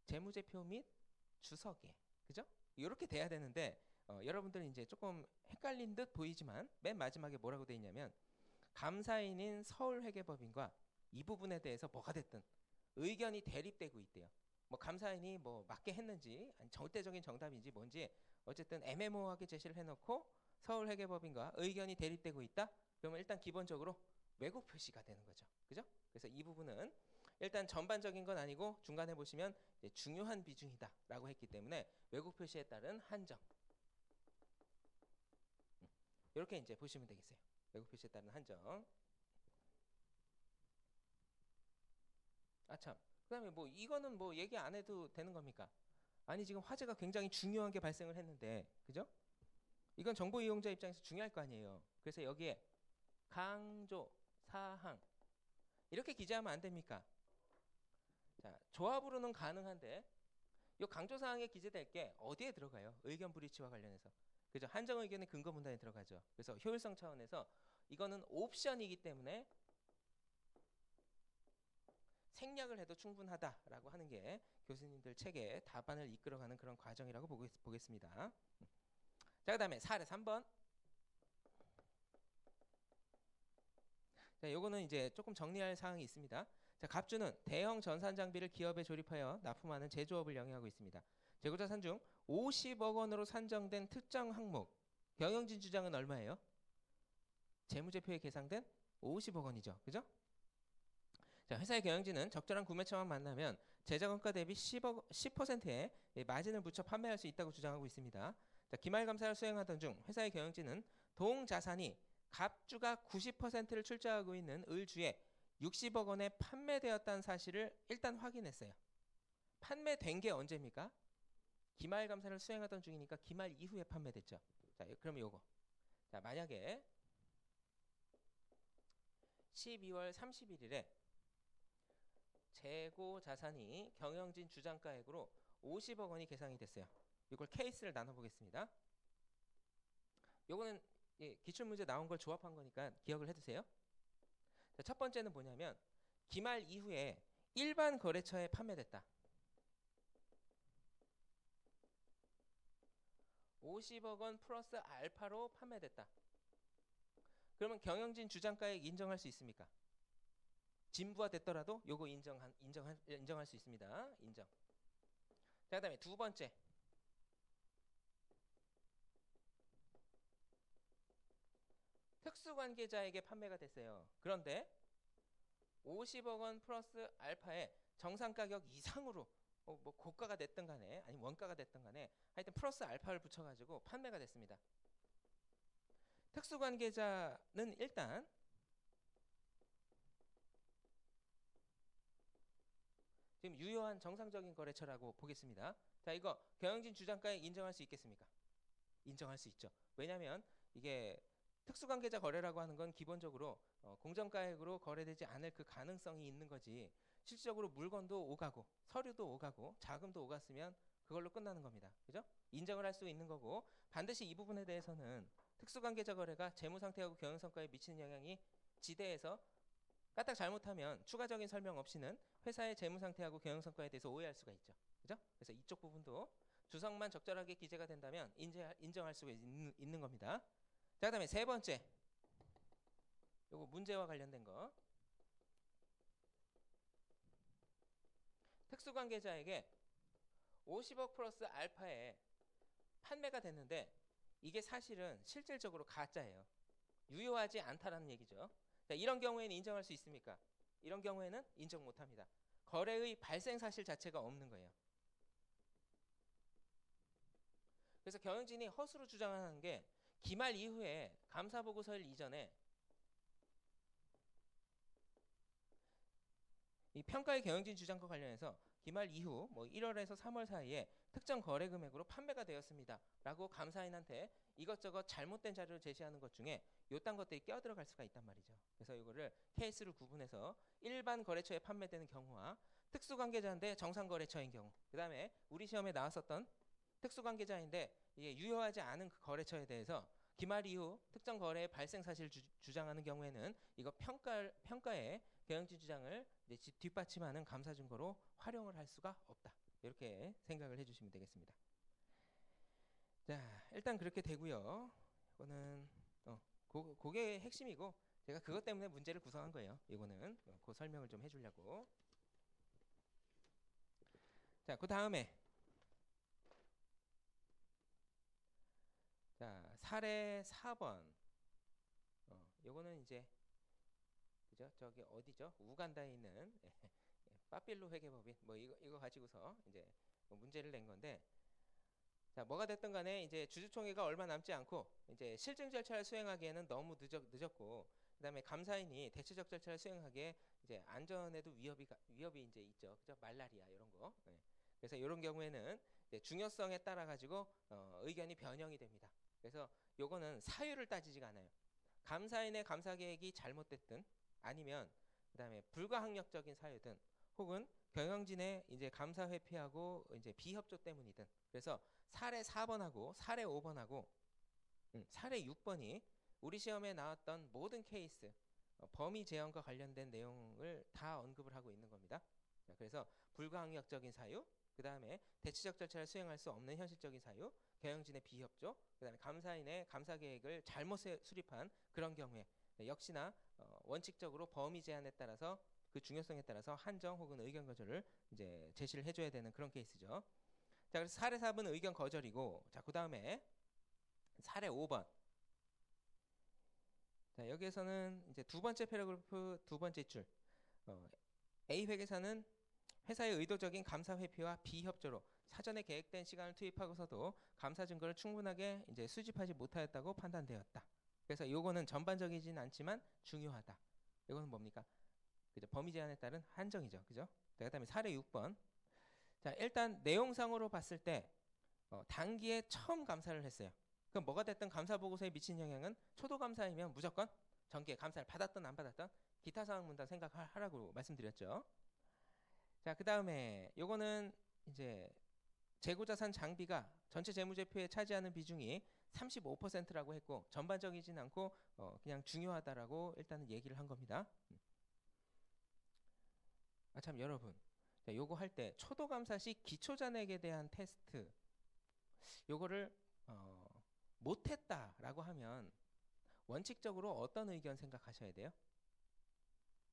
재무제표 및 주석에, 그죠? 이렇게 돼야 되는데 여러분들은 이제 조금 헷갈린 듯 보이지만 맨 마지막에 뭐라고 돼 있냐면 감사인인 서울회계법인과 이 부분에 대해서 뭐가 됐든 의견이 대립되고 있대요. 뭐 감사인이 뭐 맞게 했는지 아니 절대적인 정답인지 뭔지 어쨌든 애매모호하게 제시를 해놓고 서울회계법인과 의견이 대립되고 있다? 그러면 일단 기본적으로 왜곡 표시가 되는 거죠. 그죠? 그래서 이 부분은 일단 전반적인 건 아니고 중간에 보시면 이제 중요한 비중이다 라고 했기 때문에 왜곡 표시에 따른 한정. 이렇게 이제 보시면 되겠어요. 왜곡 표시에 따른 한정. 아 참. 그다음에 뭐 이거는 뭐 얘기 안 해도 되는 겁니까? 아니 지금 화재가 굉장히 중요한 게 발생을 했는데, 그죠? 이건 정보 이용자 입장에서 중요할 거 아니에요. 그래서 여기에 강조 사항 이렇게 기재하면 안 됩니까? 자, 조합으로는 가능한데 이 강조 사항에 기재될 게 어디에 들어가요? 의견 불이치와 관련해서. 그죠? 한정 의견의 근거 문단에 들어가죠. 그래서 효율성 차원에서 이거는 옵션이기 때문에 생략을 해도 충분하다라고 하는 게 교수님들 책의 답안을 이끌어가는 그런 과정이라고 보겠습니다. 자, 그 다음에 사례 3번. 자, 요거는 이제 조금 정리할 사항이 있습니다. 자, 갑주는 대형 전산 장비를 기업에 조립하여 납품하는 제조업을 영위하고 있습니다. 재고자산 중 50억 원으로 산정된 특정 항목 경영진 주장은 얼마예요? 재무제표에 계상된 50억 원이죠. 그죠? 자, 회사의 경영진은 적절한 구매처만 만나면 제작원가 대비 10%의 마진을 붙여 판매할 수 있다고 주장하고 있습니다. 자, 기말감사를 수행하던 중 회사의 경영진은 동자산이 갑주가 90%를 출자하고 있는 을주에 60억 원에 판매되었다는 사실을 일단 확인했어요. 판매된 게 언제입니까? 기말감사를 수행하던 중이니까 기말 이후에 판매됐죠. 자, 그러면 요거. 자, 만약에 12월 31일에 재고 자산이 경영진 주장가액으로 50억 원이 계상이 됐어요. 이걸 케이스를 나눠보겠습니다. 요거는 기출문제 나온 걸 조합한 거니까 기억을 해두세요. 자, 첫 번째는 뭐냐면 기말 이후에 일반 거래처에 판매됐다. 50억 원 플러스 알파로 판매됐다. 그러면 경영진 주장가액 인정할 수 있습니까? 진부화 됐더라도 요거 인정할 수 있습니다. 인정. 자, 그 다음에 두 번째. 특수관계자에게 판매가 됐어요. 그런데 50억 원 플러스 알파에 정상가격 이상으로 뭐 고가가 됐든 간에 아니 원가가 됐든 간에 하여튼 플러스 알파를 붙여가지고 판매가 됐습니다. 특수관계자는 일단 지금 유효한 정상적인 거래처라고 보겠습니다. 자, 이거 경영진 주장가액 인정할 수 있겠습니까? 인정할 수 있죠. 왜냐하면 이게 특수관계자 거래라고 하는 건 기본적으로 공정가액으로 거래되지 않을 그 가능성이 있는 거지 실질적으로 물건도 오가고 서류도 오가고 자금도 오갔으면 그걸로 끝나는 겁니다. 그죠? 인정을 할 수 있는 거고 반드시 이 부분에 대해서는 특수관계자 거래가 재무상태하고 경영성과에 미치는 영향이 지대해서 까딱 잘못하면 추가적인 설명 없이는 회사의 재무상태하고 경영성과에 대해서 오해할 수가 있죠. 그죠? 그래서 이쪽 부분도 주석만 적절하게 기재가 된다면 인정할 수가 있는 겁니다. 자, 그 다음에 세 번째. 요거 문제와 관련된 거. 특수관계자에게 50억 플러스 알파에 판매가 됐는데 이게 사실은 실질적으로 가짜예요. 유효하지 않다라는 얘기죠. 자, 이런 경우에는 인정할 수 있습니까? 이런 경우에는 인정 못합니다. 거래의 발생 사실 자체가 없는 거예요. 그래서 경영진이 허수로 주장하는 게 기말 이후에 감사보고서일 이전에 이 평가의 경영진 주장과 관련해서 기말 이후 뭐 1월에서 3월 사이에 특정 거래 금액으로 판매가 되었습니다. 라고 감사인한테 이것저것 잘못된 자료를 제시하는 것 중에 요딴 것들이 껴들어갈 수가 있단 말이죠. 그래서 이거를 케이스를 구분해서 일반 거래처에 판매되는 경우와 특수관계자인데 정상거래처인 경우, 그 다음에 우리 시험에 나왔었던 특수관계자인데 이게 유효하지 않은 그 거래처에 대해서 기말 이후 특정 거래의 발생 사실을 주장하는 경우에는 이거 평가의 경영진 주장을 이제 뒷받침하는 감사 증거로 활용을 할 수가 없다. 이렇게 생각을 해주시면 되겠습니다. 자, 일단 그렇게 되고요. 이거는 그게 핵심이고 제가 그것 때문에 문제를 구성한 거예요. 이거는 그 설명을 좀 해주려고. 자, 그 다음에 자, 사례 4번. 요거는 이제 그죠? 저기 어디죠? 우간다에 있는 빠필로 회계법인 뭐 이거 가지고서 이제 뭐 문제를 낸 건데, 자, 뭐가 됐든 간에 이제 주주총회가 얼마 남지 않고 이제 실증 절차를 수행하기에는 너무 늦었고, 그다음에 감사인이 대체적 절차를 수행하기에 이제 안전에도 위협이 이제 있죠. 그죠? 말라리아 이런 거. 네. 그래서 이런 경우에는 이제 중요성에 따라 가지고 의견이 변형이 됩니다. 그래서 요거는 사유를 따지지가 않아요. 감사인의 감사 계획이 잘못됐든 아니면 그다음에 불가항력적인 사유든 혹은 경영진의 이제 감사 회피하고 이제 비협조 때문이든, 그래서 사례 4번하고 사례 5번하고 사례 6번이 우리 시험에 나왔던 모든 케이스 범위 제한과 관련된 내용을 다 언급을 하고 있는 겁니다. 자, 그래서 불가항력적인 사유, 그 다음에 대치적 절차를 수행할 수 없는 현실적인 사유, 경영진의 비협조, 그 다음에 감사인의 감사 계획을 잘못 수립한 그런 경우에 역시나 원칙적으로 범위 제한에 따라서 그 중요성에 따라서 한정 혹은 의견 거절을 이제 제시를 해줘야 되는 그런 케이스죠. 자, 그래서 사례 4번은 의견 거절이고, 자, 그 다음에 사례 5번. 자, 여기에서는 이제 두 번째 패러그래프 두 번째 줄. A 회계사는 회사의 의도적인 감사 회피와 비협조로 사전에 계획된 시간을 투입하고서도 감사 증거를 충분하게 이제 수집하지 못하였다고 판단되었다. 그래서 요거는 전반적이진 않지만 중요하다. 이거는 뭡니까? 그죠? 범위 제한에 따른 한정이죠. 그죠? 자, 그다음에 사례 6번. 자, 일단 내용상으로 봤을 때 단기에 처음 감사를 했어요. 그럼 뭐가 됐든 감사 보고서에 미친 영향은 초도 감사이면 무조건 전기에 감사를 받았든 안 받았든 기타 사항 문단 생각하라고 말씀드렸죠. 자, 그 다음에 요거는 이제 재고자산 장비가 전체 재무제표에 차지하는 비중이 35%라고 했고 전반적이진 않고 그냥 중요하다라고 일단은 얘기를 한 겁니다. 아, 참 여러분, 자, 요거 할 때 초도 감사 시 기초 잔액에 대한 테스트 요거를 못했다라고 하면 원칙적으로 어떤 의견 생각하셔야 돼요?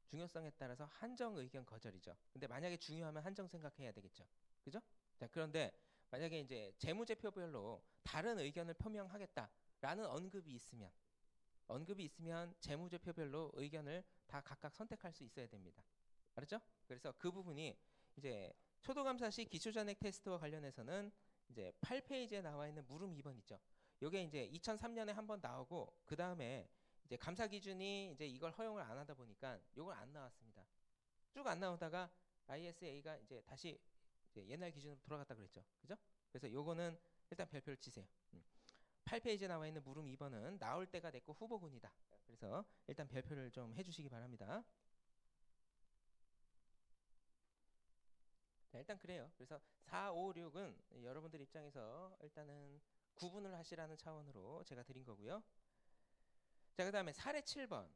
중요성에 따라서 한정 의견 거절이죠. 근데 만약에 중요하면 한정 생각해야 되겠죠. 그죠? 자, 그런데 만약에 이제 재무제표별로 다른 의견을 표명하겠다라는 언급이 있으면 재무제표별로 의견을 다 각각 선택할 수 있어야 됩니다. 알았죠? 그래서 그 부분이 이제 초도감사 시 기초잔액 테스트와 관련해서는 이제 8페이지에 나와 있는 물음 2번 있죠. 요게 이제 2003년에 한번 나오고 그 다음에 이제 감사 기준이 이제 이걸 허용을 안 하다 보니까 요걸 안 나왔습니다. 쭉 안 나오다가 ISA가 이제 다시 이제 옛날 기준으로 돌아갔다 그랬죠. 그죠? 그래서 요거는 일단 별표를 치세요. 8페이지에 나와 있는 물음 2번은 나올 때가 됐고 후보군이다. 그래서 일단 별표를 좀 해주시기 바랍니다. 자, 일단 그래요. 그래서 4, 5, 6은 여러분들 입장에서 일단은 구분을 하시라는 차원으로 제가 드린 거고요. 자, 그 다음에 사례 7번.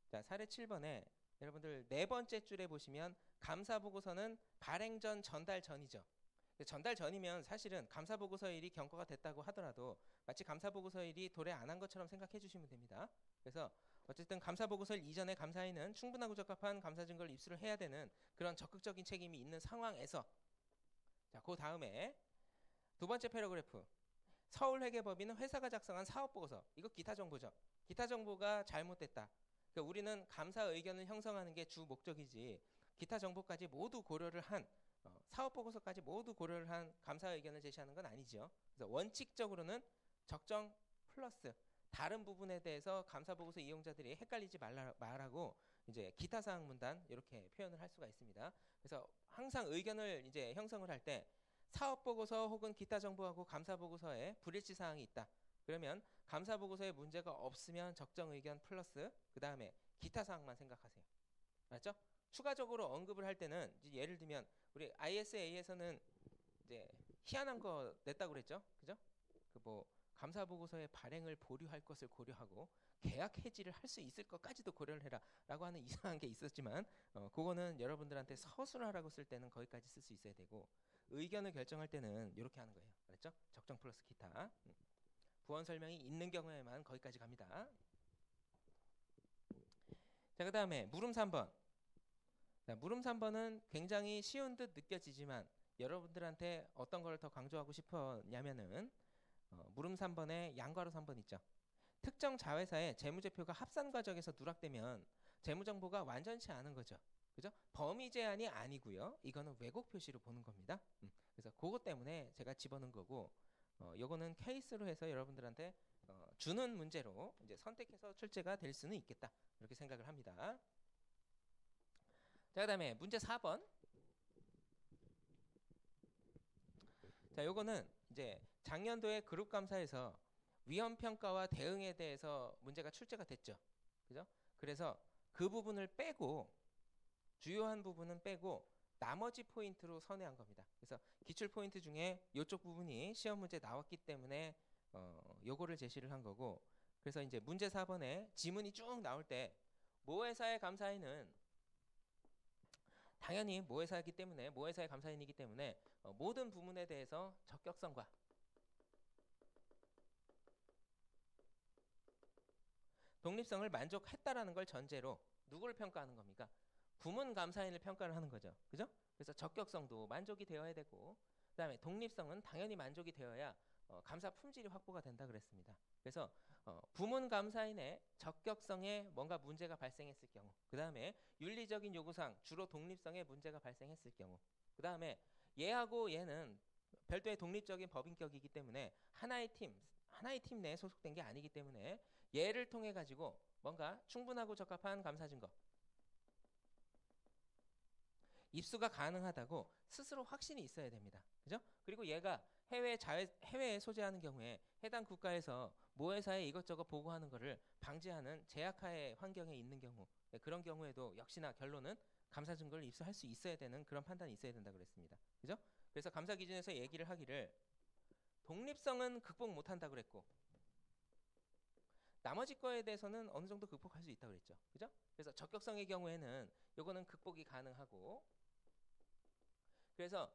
자, 사례 7번에 여러분들 네 번째 줄에 보시면 감사보고서는 발행 전 전달 전이죠. 전달 전이면 사실은 감사보고서일이 경과가 됐다고 하더라도 마치 감사보고서일이 도래 안 한 것처럼 생각해 주시면 됩니다. 그래서 어쨌든 감사보고서일 이전에 감사인은 충분하고 적합한 감사 증거를 입수를 해야 되는 그런 적극적인 책임이 있는 상황에서, 자, 그 다음에 두 번째 패러그래프. 서울회계법인은 회사가 작성한 사업보고서, 이거 기타 정보죠. 기타 정보가 잘못됐다. 그러니까 우리는 감사 의견을 형성하는 게 주 목적이지 기타 정보까지 모두 고려를 한 사업 보고서까지 모두 고려를 한 감사 의견을 제시하는 건 아니죠. 그래서 원칙적으로는 적정 플러스 다른 부분에 대해서 감사 보고서 이용자들이 헷갈리지 말라고 이제 기타 사항 문단 이렇게 표현을 할 수가 있습니다. 그래서 항상 의견을 이제 형성을 할 때 사업 보고서 혹은 기타 정보하고 감사 보고서에 불일치 사항이 있다. 그러면 감사 보고서에 문제가 없으면 적정 의견 플러스 그 다음에 기타 사항만 생각하세요. 맞죠? 추가적으로 언급을 할 때는 예를 들면 우리 ISA에서는 이제 희한한 거 냈다고 그랬죠, 그죠? 그 뭐 감사 보고서의 발행을 보류할 것을 고려하고 계약 해지를 할 수 있을 것까지도 고려를 해라라고 하는 이상한 게 있었지만 그거는 여러분들한테 서술하라고 쓸 때는 거기까지 쓸 수 있어야 되고 의견을 결정할 때는 이렇게 하는 거예요, 알았죠? 적정 플러스 기타. 부원 설명이 있는 경우에만 거기까지 갑니다. 자, 그 다음에 물음 3번. 자, 물음 3번은 굉장히 쉬운 듯 느껴지지만 여러분들한테 어떤 걸 더 강조하고 싶었냐면은 물음 3번에 양괄호 3번 있죠. 특정 자회사의 재무제표가 합산 과정에서 누락되면 재무정보가 완전치 않은 거죠. 그죠? 범위 제한이 아니고요. 이거는 왜곡 표시로 보는 겁니다. 그래서 그것 때문에 제가 집어넣은 거고 요거는 케이스로 해서 여러분들한테 주는 문제로 이제 선택해서 출제가 될 수는 있겠다. 이렇게 생각을 합니다. 자, 그다음에 문제 4번. 자, 요거는 이제 작년도에 그룹 감사에서 위험 평가와 대응에 대해서 문제가 출제가 됐죠. 그죠? 그래서 그 부분을 빼고 주요한 부분은 빼고 나머지 포인트로 선회한 겁니다. 그래서 기출 포인트 중에 이쪽 부분이 시험 문제 나왔기 때문에 요거를 제시를 한 거고 그래서 이제 문제 4번에 지문이 쭉 나올 때 모회사의 감사인은 당연히 모회사이기 때문에 모회사의 감사인이기 때문에 모든 부분에 대해서 적격성과 독립성을 만족했다라는 걸 전제로 누구를 평가하는 겁니까? 부문 감사인을 평가를 하는 거죠. 그죠? 그래서 적격성도 만족이 되어야 되고 그다음에 독립성은 당연히 만족이 되어야 감사 품질이 확보가 된다 그랬습니다. 그래서 부문 감사인의 적격성에 뭔가 문제가 발생했을 경우 그다음에 윤리적인 요구상 주로 독립성에 문제가 발생했을 경우 그다음에 얘하고 얘는 별도의 독립적인 법인격이기 때문에 하나의 팀 내에 소속된 게 아니기 때문에 얘를 통해 가지고 뭔가 충분하고 적합한 감사 증거 입수가 가능하다고 스스로 확신이 있어야 됩니다. 그죠? 그리고 얘가 해외에 소재하는 경우에 해당 국가에서 모회사에 이것저것 보고하는 것을 방지하는 제약하의 환경에 있는 경우 그런 경우에도 역시나 결론은 감사 증거를 입수할 수 있어야 되는 그런 판단이 있어야 된다고 그랬습니다. 그죠? 그래서 감사 기준에서 얘기를 하기를 독립성은 극복 못한다고 그랬고 나머지 거에 대해서는 어느 정도 극복할 수 있다고 그랬죠. 그죠? 그래서 적격성의 경우에는 요거는 극복이 가능하고 그래서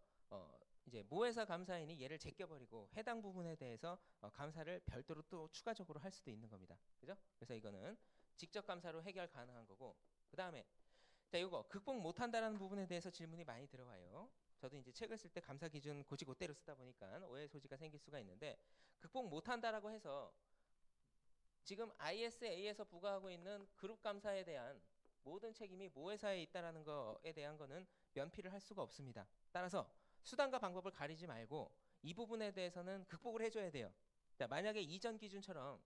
이제 모회사 감사인이 얘를 제껴버리고 해당 부분에 대해서 감사를 별도로 또 추가적으로 할 수도 있는 겁니다. 그죠? 그래서 이거는 직접 감사로 해결 가능한 거고 그 다음에 자 이거 극복 못한다라는 부분에 대해서 질문이 많이 들어와요. 저도 이제 책을 쓸 때 감사 기준 곧대로 쓰다 보니까 오해 소지가 생길 수가 있는데 극복 못한다라고 해서 지금 ISA에서 부과하고 있는 그룹 감사에 대한 모든 책임이 모회사에 있다라는 거에 대한 거는 면피를 할 수가 없습니다. 따라서 수단과 방법을 가리지 말고 이 부분에 대해서는 극복을 해줘야 돼요. 자, 만약에 이전 기준처럼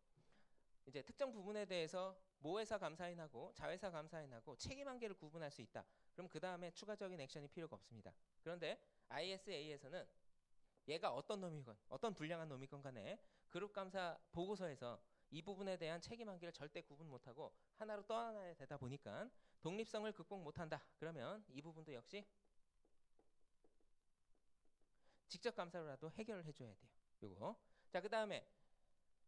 이제 특정 부분에 대해서 모회사 감사인하고 자회사 감사인하고 책임 한계를 구분할 수 있다. 그럼 그 다음에 추가적인 액션이 필요가 없습니다. 그런데 ISA에서는 얘가 어떤 놈이건 어떤 불량한 놈이건 간에 그룹 감사 보고서에서 이 부분에 대한 책임 한계를 절대 구분 못하고 하나로 떠안아야 되다 보니까 독립성을 극복 못한다. 그러면 이 부분도 역시 직접 감사로라도 해결을 해줘야 돼요. 요거. 자, 그 다음에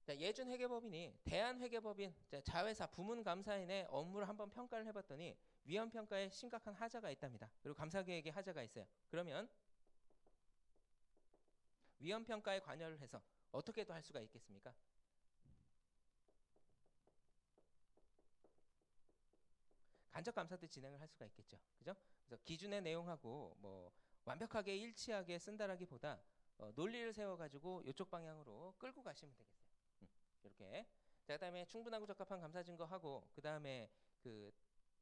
예준 회계법인이 대한회계법인 자회사 부문 감사인의 업무를 한번 평가를 해봤더니 위험 평가에 심각한 하자가 있답니다. 그리고 감사 계획에 하자가 있어요. 그러면 위험 평가에 관여를 해서 어떻게 또 할 수가 있겠습니까? 간접 감사도 진행을 할 수가 있겠죠. 그죠? 그래서 기준의 내용하고 뭐 완벽하게 일치하게 쓴다라기보다 논리를 세워가지고 이쪽 방향으로 끌고 가시면 되겠어요. 이렇게. 자, 자, 그다음에 충분하고 적합한 감사 증거하고 그다음에 그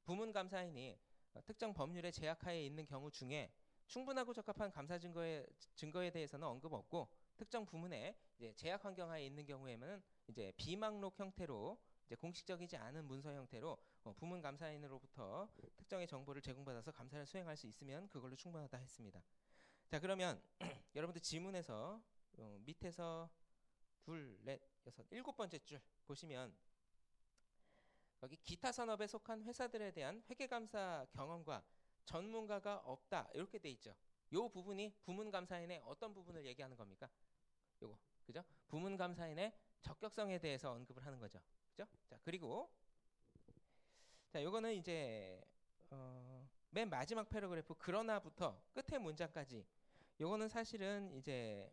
부문 감사인이 특정 법률의 제약하에 있는 경우 중에 충분하고 적합한 감사 증거에 대해서는 언급 없고 특정 부문의 이제 제약 환경하에 있는 경우에는 이제 비망록 형태로 이제 공식적이지 않은 문서 형태로 부문 감사인으로부터 특정의 정보를 제공받아서 감사를 수행할 수 있으면 그걸로 충분하다 했습니다. 자, 그러면 여러분들 지문에서 밑에서 둘, 넷, 여섯, 일곱 번째 줄 보시면 여기 기타 산업에 속한 회사들에 대한 회계감사 경험과 전문가가 없다 이렇게 돼 있죠. 요 부분이 부문감사인의 어떤 부분을 얘기하는 겁니까? 요거 그죠? 부문감사인의 적격성에 대해서 언급을 하는 거죠. 그죠? 자, 그리고 자, 요거는 이제 맨 마지막 패러그래프 그러나부터 끝의 문장까지 요거는 사실은 이제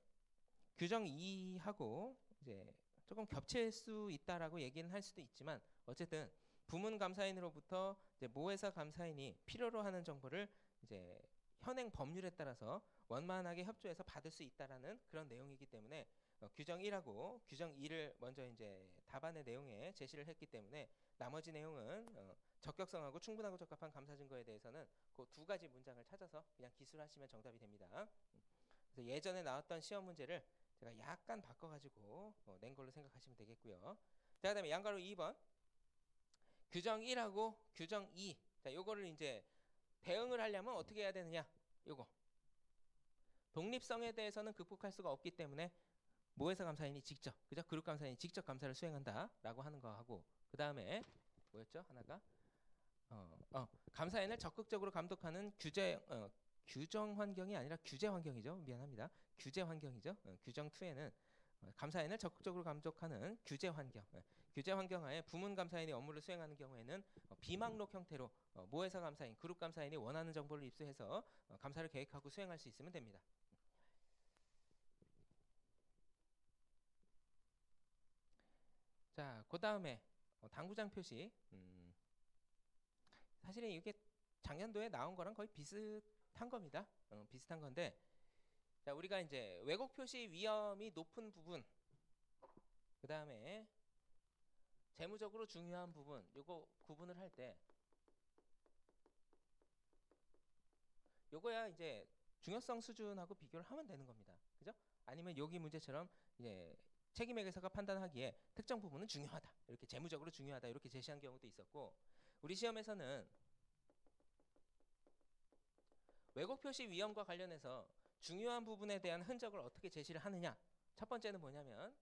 규정 2하고 이제 조금 겹칠 수 있다라고 얘기는 할 수도 있지만 어쨌든 부문 감사인으로부터 이제 모회사 감사인이 필요로 하는 정보를 이제 현행 법률에 따라서 원만하게 협조해서 받을 수 있다라는 그런 내용이기 때문에 규정 1하고 규정 2를 먼저 이제 답안의 내용에 제시를 했기 때문에 나머지 내용은 적격성하고 충분하고 적합한 감사 증거에 대해서는 그 두 가지 문장을 찾아서 그냥 기술하시면 정답이 됩니다. 그래서 예전에 나왔던 시험 문제를 제가 약간 바꿔가지고 낸 걸로 생각하시면 되겠고요. 자, 그다음에 양가로 2번 규정 1하고 규정 2. 자, 요거를 이제 대응을 하려면 어떻게 해야 되느냐? 요거 독립성에 대해서는 극복할 수가 없기 때문에 모회사 감사인이 직접, 그죠? 그룹 감사인이 직접 감사를 수행한다라고 하는 거하고 그 다음에 뭐였죠? 하나가 감사인을 적극적으로 감독하는 규정 환경이 아니라 규제 환경이죠. 미안합니다. 규제 환경이죠. 규정 2에는 감사인을 적극적으로 감독하는 규제 환경. 규제 환경 하에 부문 감사인이 업무를 수행하는 경우에는 비망록 형태로 모회사 감사인, 그룹 감사인이 원하는 정보를 입수해서 감사를 계획하고 수행할 수 있으면 됩니다. 자, 그 다음에 당구장 표시. 사실은 이게 작년도에 나온 거랑 거의 비슷한 겁니다. 비슷한 건데, 자, 우리가 이제 왜곡 표시 위험이 높은 부분, 그 다음에 재무적으로 중요한 부분, 요거 구분을 할 때, 요거야 이제 중요성 수준하고 비교를 하면 되는 겁니다. 그죠? 아니면 여기 문제처럼 이제 책임회계사가 판단하기에 특정 부분은 중요하다, 이렇게 재무적으로 중요하다 이렇게 제시한 경우도 있었고, 우리 시험에서는 왜곡 표시 위험과 관련해서 중요한 부분에 대한 흔적을 어떻게 제시를 하느냐. 첫 번째는 뭐냐면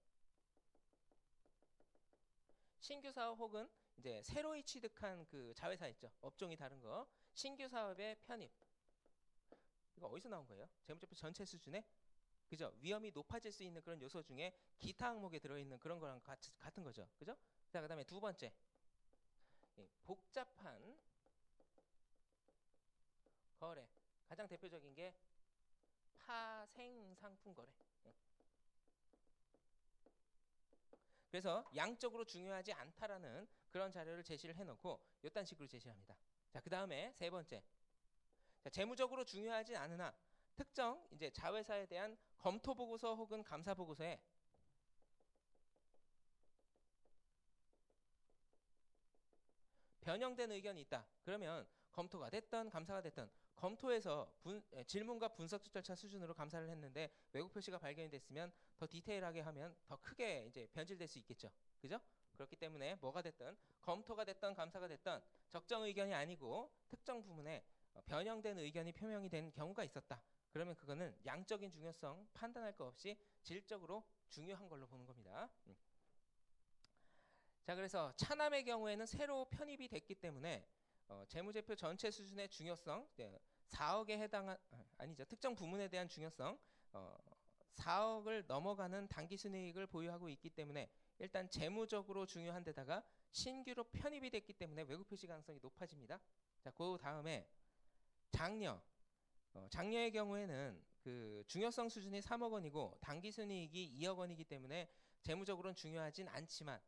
신규 사업 혹은 이제 새로이 취득한 그 자회사 있죠. 업종이 다른 거. 신규 사업의 편입. 이거 어디서 나온 거예요? 재무제표 전체 수준에 그죠? 위험이 높아질 수 있는 그런 요소 중에 기타 항목에 들어있는 그런 거랑 같은 거죠. 그죠? 자, 그 다음에 두 번째. 복잡한 거래. 가장 대표적인 게 파생 상품 거래. 그래서 양적으로 중요하지 않다라는 그런 자료를 제시를 해놓고 이딴 식으로 제시합니다. 자, 그 다음에 세 번째. 자, 재무적으로 중요하진 않으나 특정 이제 자회사에 대한 검토 보고서 혹은 감사 보고서에 변형된 의견이 있다. 그러면 검토가 됐던 감사가 됐던 검토에서 질문과 분석 절차 수준으로 감사를 했는데 왜곡 표시가 발견이 됐으면 더 디테일하게 하면 더 크게 이제 변질될 수 있겠죠. 그죠? 그렇기 때문에 뭐가 됐든 검토가 됐던 감사가 됐던 적정 의견이 아니고 특정 부문에 변형된 의견이 표명이 된 경우가 있었다. 그러면 그거는 양적인 중요성 판단할 거 없이 질적으로 중요한 걸로 보는 겁니다. 자, 그래서 차남의 경우에는 새로 편입이 됐기 때문에 재무제표 전체 수준의 중요성, 4억에 해당한 아니죠. 특정 부문에 대한 중요성, 4억을 넘어가는 당기순이익을 보유하고 있기 때문에 일단 재무적으로 중요한 데다가 신규로 편입이 됐기 때문에 왜곡 표시 가능성이 높아집니다. 자, 그 다음에 장려. 장려의 경우에는 그 중요성 수준이 3억 원이고 당기순이익이 2억 원이기 때문에 재무적으로는 중요하진 않지만,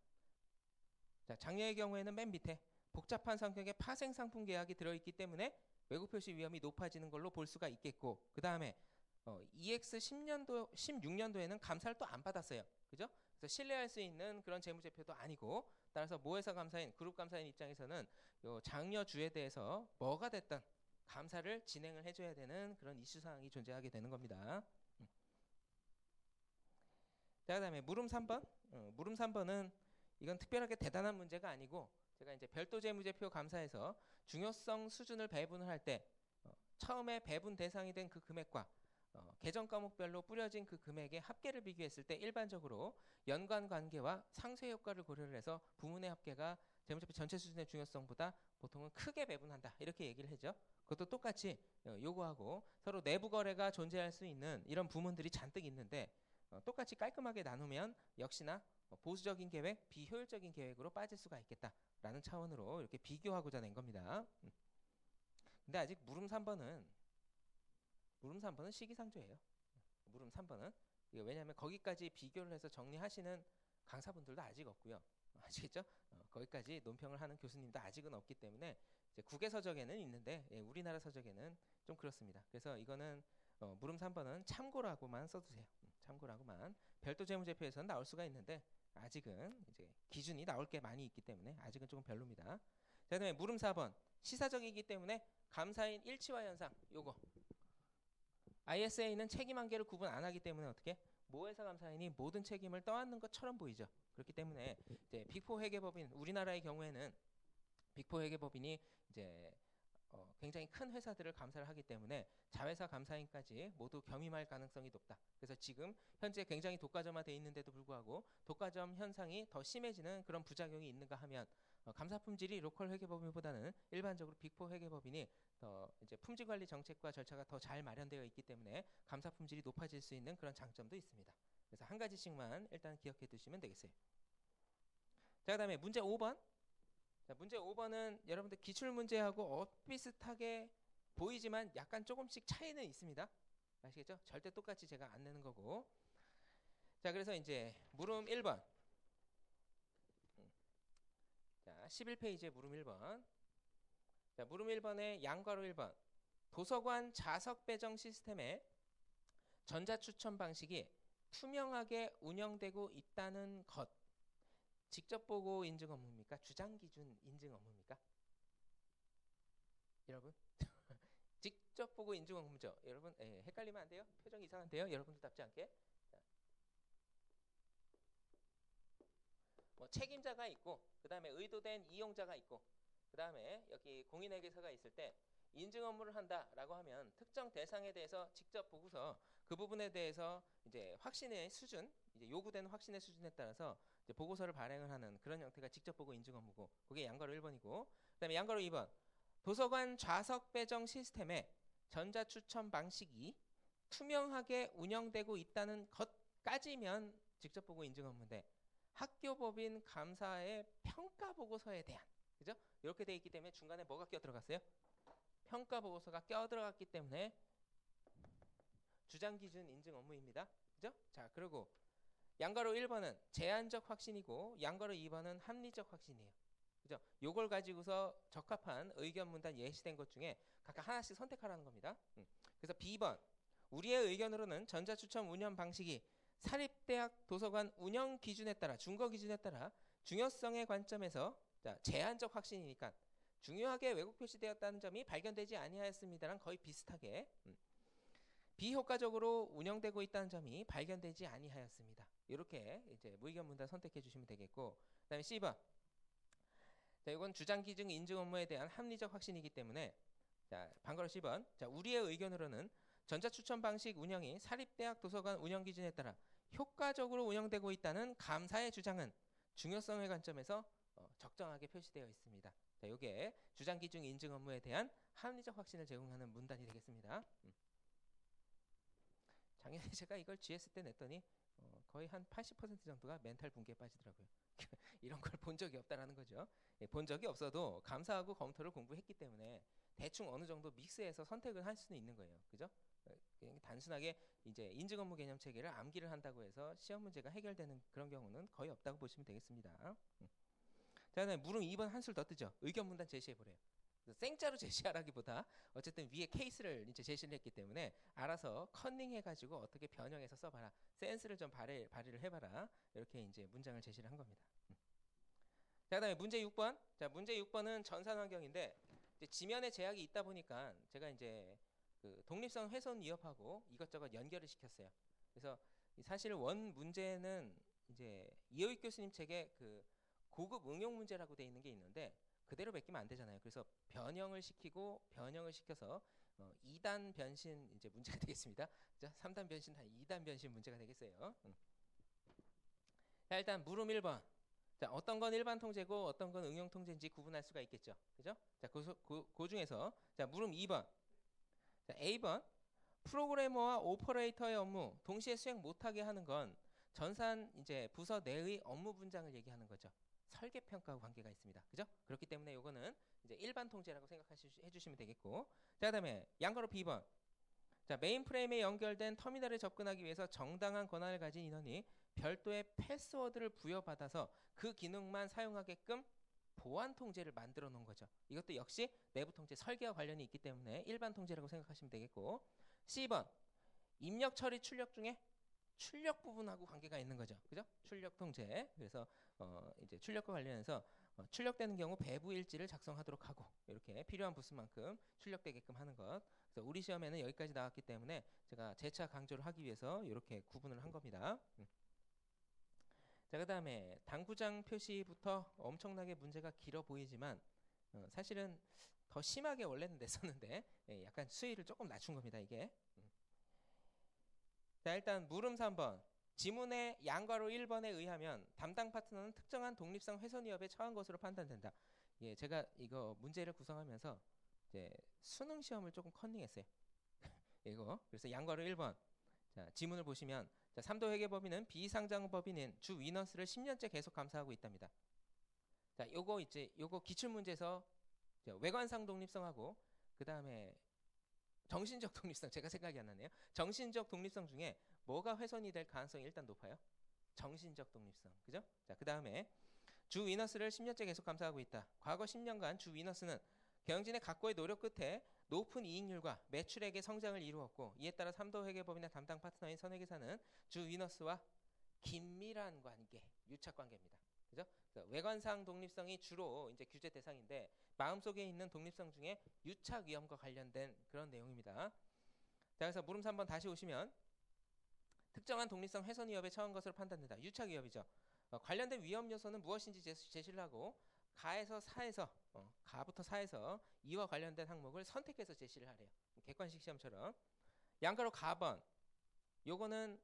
자, 장려의 경우에는 맨 밑에 복잡한 성격의 파생 상품 계약이 들어있기 때문에 왜곡 표시 위험이 높아지는 걸로 볼 수가 있겠고, 그 다음에 EX 16년도에는 감사를 또 안 받았어요. 그죠? 그래서 그래서 신뢰할 수 있는 그런 재무제표도 아니고, 따라서 모회사 감사인, 그룹 감사인 입장에서는 요 장려주에 대해서 뭐가 됐든 감사를 진행을 해줘야 되는 그런 이슈 사항이 존재하게 되는 겁니다. 자, 그다음에 물음 3번. 물음 3번은 이건 특별하게 대단한 문제가 아니고, 제가 이제 별도 재무제표 감사에서 중요성 수준을 배분을 할 때 처음에 배분 대상이 된 그 금액과 계정 과목별로 뿌려진 그 금액의 합계를 비교했을 때 일반적으로 연관 관계와 상쇄 효과를 고려를 해서 부문의 합계가 재무제표 전체 수준의 중요성보다 보통은 크게 배분한다, 이렇게 얘기를 하죠. 그것도 똑같이 요거하고 서로 내부 거래가 존재할 수 있는 이런 부문들이 잔뜩 있는데 똑같이 깔끔하게 나누면 역시나 보수적인 계획, 비효율적인 계획으로 빠질 수가 있겠다라는 차원으로 이렇게 비교하고자 낸 겁니다. 근데 아직 물음 3번은 시기상조예요. 물음 3번은 왜냐하면 거기까지 비교를 해서 정리하시는 강사분들도 아직 없고요. 아시겠죠? 거기까지 논평을 하는 교수님도 아직은 없기 때문에 이제 국외 서적에는 있는데 우리나라 서적에는 좀 그렇습니다. 그래서 이거는 물음 3번은 참고라고만 써두세요. 참고라고만. 별도 재무제표에서는 나올 수가 있는데 아직은 이제 기준이 나올 게 많이 있기 때문에 아직은 조금 별로입니다. 자, 그다음에 물음 4번. 시사적이기 때문에 감사인 일치화 현상, 요거 ISA는 책임 한계를 구분 안 하기 때문에 어떻게 모회사 감사인이 모든 책임을 떠안는 것처럼 보이죠. 그렇기 때문에 이제 빅4 회계법인, 우리나라의 경우에는 빅4 회계법인이 이제 굉장히 큰 회사들을 감사를 하기 때문에 자회사 감사인까지 모두 겸임할 가능성이 높다. 그래서 지금 현재 굉장히 독과점화되어 있는데도 불구하고 독과점 현상이 더 심해지는 그런 부작용이 있는가 하면 감사 품질이 로컬 회계법인보다는 일반적으로 빅4 회계법인이 더 이제 품질 관리 정책과 절차가 더 잘 마련되어 있기 때문에 감사 품질이 높아질 수 있는 그런 장점도 있습니다. 그래서 한 가지씩만 일단 기억해 두시면 되겠어요. 자, 그다음에 문제 5번. 자, 문제 5번은 여러분들 기출문제하고 비슷하게 보이지만 약간 조금씩 차이는 있습니다. 아시겠죠? 절대 똑같이 제가 안 내는 거고. 자, 그래서 이제 물음 1번. 자, 11페이지에 물음 1번. 자, 물음 1번에 양괄호 1번. 도서관 자석 배정 시스템의 전자추천 방식이 투명하게 운영되고 있다는 것. 직접 보고 인증 업무입니까? 주장 기준 인증 업무입니까? 여러분? 직접 보고 인증 업무죠. 여러분, 헷갈리면 안 돼요? 표정 이상한데요? 여러분도 답지 않게. 자. 뭐 책임자가 있고, 그 다음에 의도된 이용자가 있고, 그 다음에 여기 공인회계사가 있을 때 인증 업무를 한다라고 하면 특정 대상에 대해서 직접 보고서 그 부분에 대해서 이제 확신의 수준, 이제 요구되는 확신의 수준에 따라서 이제 보고서를 발행을 하는 그런 형태가 직접 보고 인증 업무고, 그게 양괄호 1번이고, 그다음에 양괄호 2번. 도서관 좌석 배정 시스템의 전자추천 방식이 투명하게 운영되고 있다는 것까지면 직접 보고 인증 업무인데 학교법인 감사의 평가 보고서에 대한, 그죠? 이렇게 돼 있기 때문에 중간에 뭐가 껴 들어갔어요? 평가 보고서가 껴 들어갔기 때문에 주장 기준 인증 업무입니다. 그죠? 자, 그리고 양괄호 1번은 제한적 확신이고 양괄호 2번은 합리적 확신이에요. 그죠? 요걸 가지고서 적합한 의견 문단 예시된 것 중에 각각 하나씩 선택하라는 겁니다. 그래서 B번. 우리의 의견으로는 전자추천 운영 방식이 사립대학 도서관 운영 기준에 따라, 준거 기준에 따라 중요성의 관점에서, 자, 제한적 확신이니까 중요하게 왜곡 표시되었다는 점이 발견되지 아니하였습니다랑 거의 비슷하게 비효과적으로 운영되고 있다는 점이 발견되지 아니하였습니다. 이렇게 이제 무의견 문단 선택해 주시면 되겠고, 그다음에 C번. 자, 이건 주장 기준 인증 업무에 대한 합리적 확신이기 때문에, 자, 반가로 C번. 자, 우리의 의견으로는 전자추천 방식 운영이 사립대학 도서관 운영 기준에 따라 효과적으로 운영되고 있다는 감사의 주장은 중요성의 관점에서 적정하게 표시되어 있습니다. 자, 요게 주장 기준 인증 업무에 대한 합리적 확신을 제공하는 문단이 되겠습니다. 작년에 제가 이걸 GS 때 냈더니 거의 한 80% 정도가 멘탈 붕괴에 빠지더라고요. 이런 걸 본 적이 없다라는 거죠. 본 적이 없어도 감사하고 검토를 공부했기 때문에 대충 어느 정도 믹스해서 선택을 할 수는 있는 거예요. 그죠? 그냥 단순하게 이제 인증 업무 개념 체계를 암기를 한다고 해서 시험 문제가 해결되는 그런 경우는 거의 없다고 보시면 되겠습니다. 자, 그다음에 물음 2번 한술 더 뜨죠. 의견 문단 제시해 보래요. 생짜로 제시하라기보다 어쨌든 위에 케이스를 이제 제시를 했기 때문에 알아서 컨닝해가지고 어떻게 변형해서 써봐라. 센스를 좀 발휘를 해봐라. 이렇게 이제 문장을 제시를 한 겁니다. 자, 그다음에 문제 6번. 자, 문제 6번은 전산 환경인데 이제 지면에 제약이 있다 보니까 제가 이제 그 독립성 훼손 위협하고 이것저것 연결을 시켰어요. 그래서 사실 원 문제는 이제 이호익 교수님 책에 그 고급 응용 문제라고 돼 있는 게 있는데 그대로 베끼면 안 되잖아요. 그래서 변형을 시키고 변형을 시켜서 2단 변신 이제 문제가 되겠습니다. 자, 3단 변신, 2단 변신 문제가 되겠어요. 자, 일단 물음 1번. 자, 어떤 건 일반 통제고 어떤 건 응용 통제인지 구분할 수가 있겠죠. 그죠? 자, 그 중에서 자, 물음 2번. 자, A번. 프로그래머와 오퍼레이터의 업무 동시에 수행 못하게 하는 건 전산 이제 부서 내의 업무 분장을 얘기하는 거죠. 설계 평가와 관계가 있습니다. 그죠? 그렇기 때문에 요거는 이제 일반 통제라고 생각해 주시면 되겠고. 자, 그다음에 양가로 B번. 자, 메인 프레임에 연결된 터미널에 접근하기 위해서 정당한 권한을 가진 인원이 별도의 패스워드를 부여받아서 그 기능만 사용하게끔 보안 통제를 만들어 놓은 거죠. 이것도 역시 내부 통제 설계와 관련이 있기 때문에 일반 통제라고 생각하시면 되겠고. C번. 입력 처리 출력 중에 출력 부분하고 관계가 있는 거죠. 그죠? 출력 통제. 그래서 이제 출력과 관련해서 출력되는 경우 배부 일지를 작성하도록 하고 이렇게 필요한 부수만큼 출력되게끔 하는 것. 그래서 우리 시험에는 여기까지 나왔기 때문에 제가 재차 강조를 하기 위해서 이렇게 구분을 한 겁니다. 자, 그다음에 당구장 표시부터 엄청나게 문제가 길어 보이지만 사실은 더 심하게 원래는 냈었는데 약간 수위를 조금 낮춘 겁니다. 이게. 자, 일단 물음 3번. 지문의 양가로 1번에 의하면 담당 파트너는 특정한 독립성 훼손 위협에 처한 것으로 판단된다. 예, 제가 이거 문제를 구성하면서 이제 수능 시험을 조금 컨닝했어요. 이거. 그래서 양가로 1번. 자, 지문을 보시면 자, 3도 회계법인은 비상장법인인 주 위너스를 10년째 계속 감사하고 있답니다. 자, 요거 기출문제에서 외관상 독립성하고 그 다음에 정신적 독립성, 제가 생각이 안 나네요. 정신적 독립성 중에 뭐가 훼손이 될 가능성이 일단 높아요? 정신적 독립성. 그죠? 자, 그 다음에 주 위너스를 10년째 계속 감사하고 있다. 과거 10년간 주 위너스는 경영진의 각고의 노력 끝에 높은 이익률과 매출액의 성장을 이루었고 이에 따라 3도 회계법인의 담당 파트너인 선회계사는 주 위너스와 긴밀한 관계, 유착 관계입니다. 그죠? 외관상 독립성이 주로 이제 규제 대상인데 마음속에 있는 독립성 중에 유착 위험과 관련된 그런 내용입니다. 자, 그래서 물음 3번 다시 오시면 특정한 독립성 훼손 위협에 처한 것으로 판단된다. 유착 위협이죠. 관련된 위험 요소는 무엇인지 제시를 하고 가에서 사에서 가부터 사에서 이와 관련된 항목을 선택해서 제시를 하래요. 객관식 시험처럼. 양가로 가번. 요거는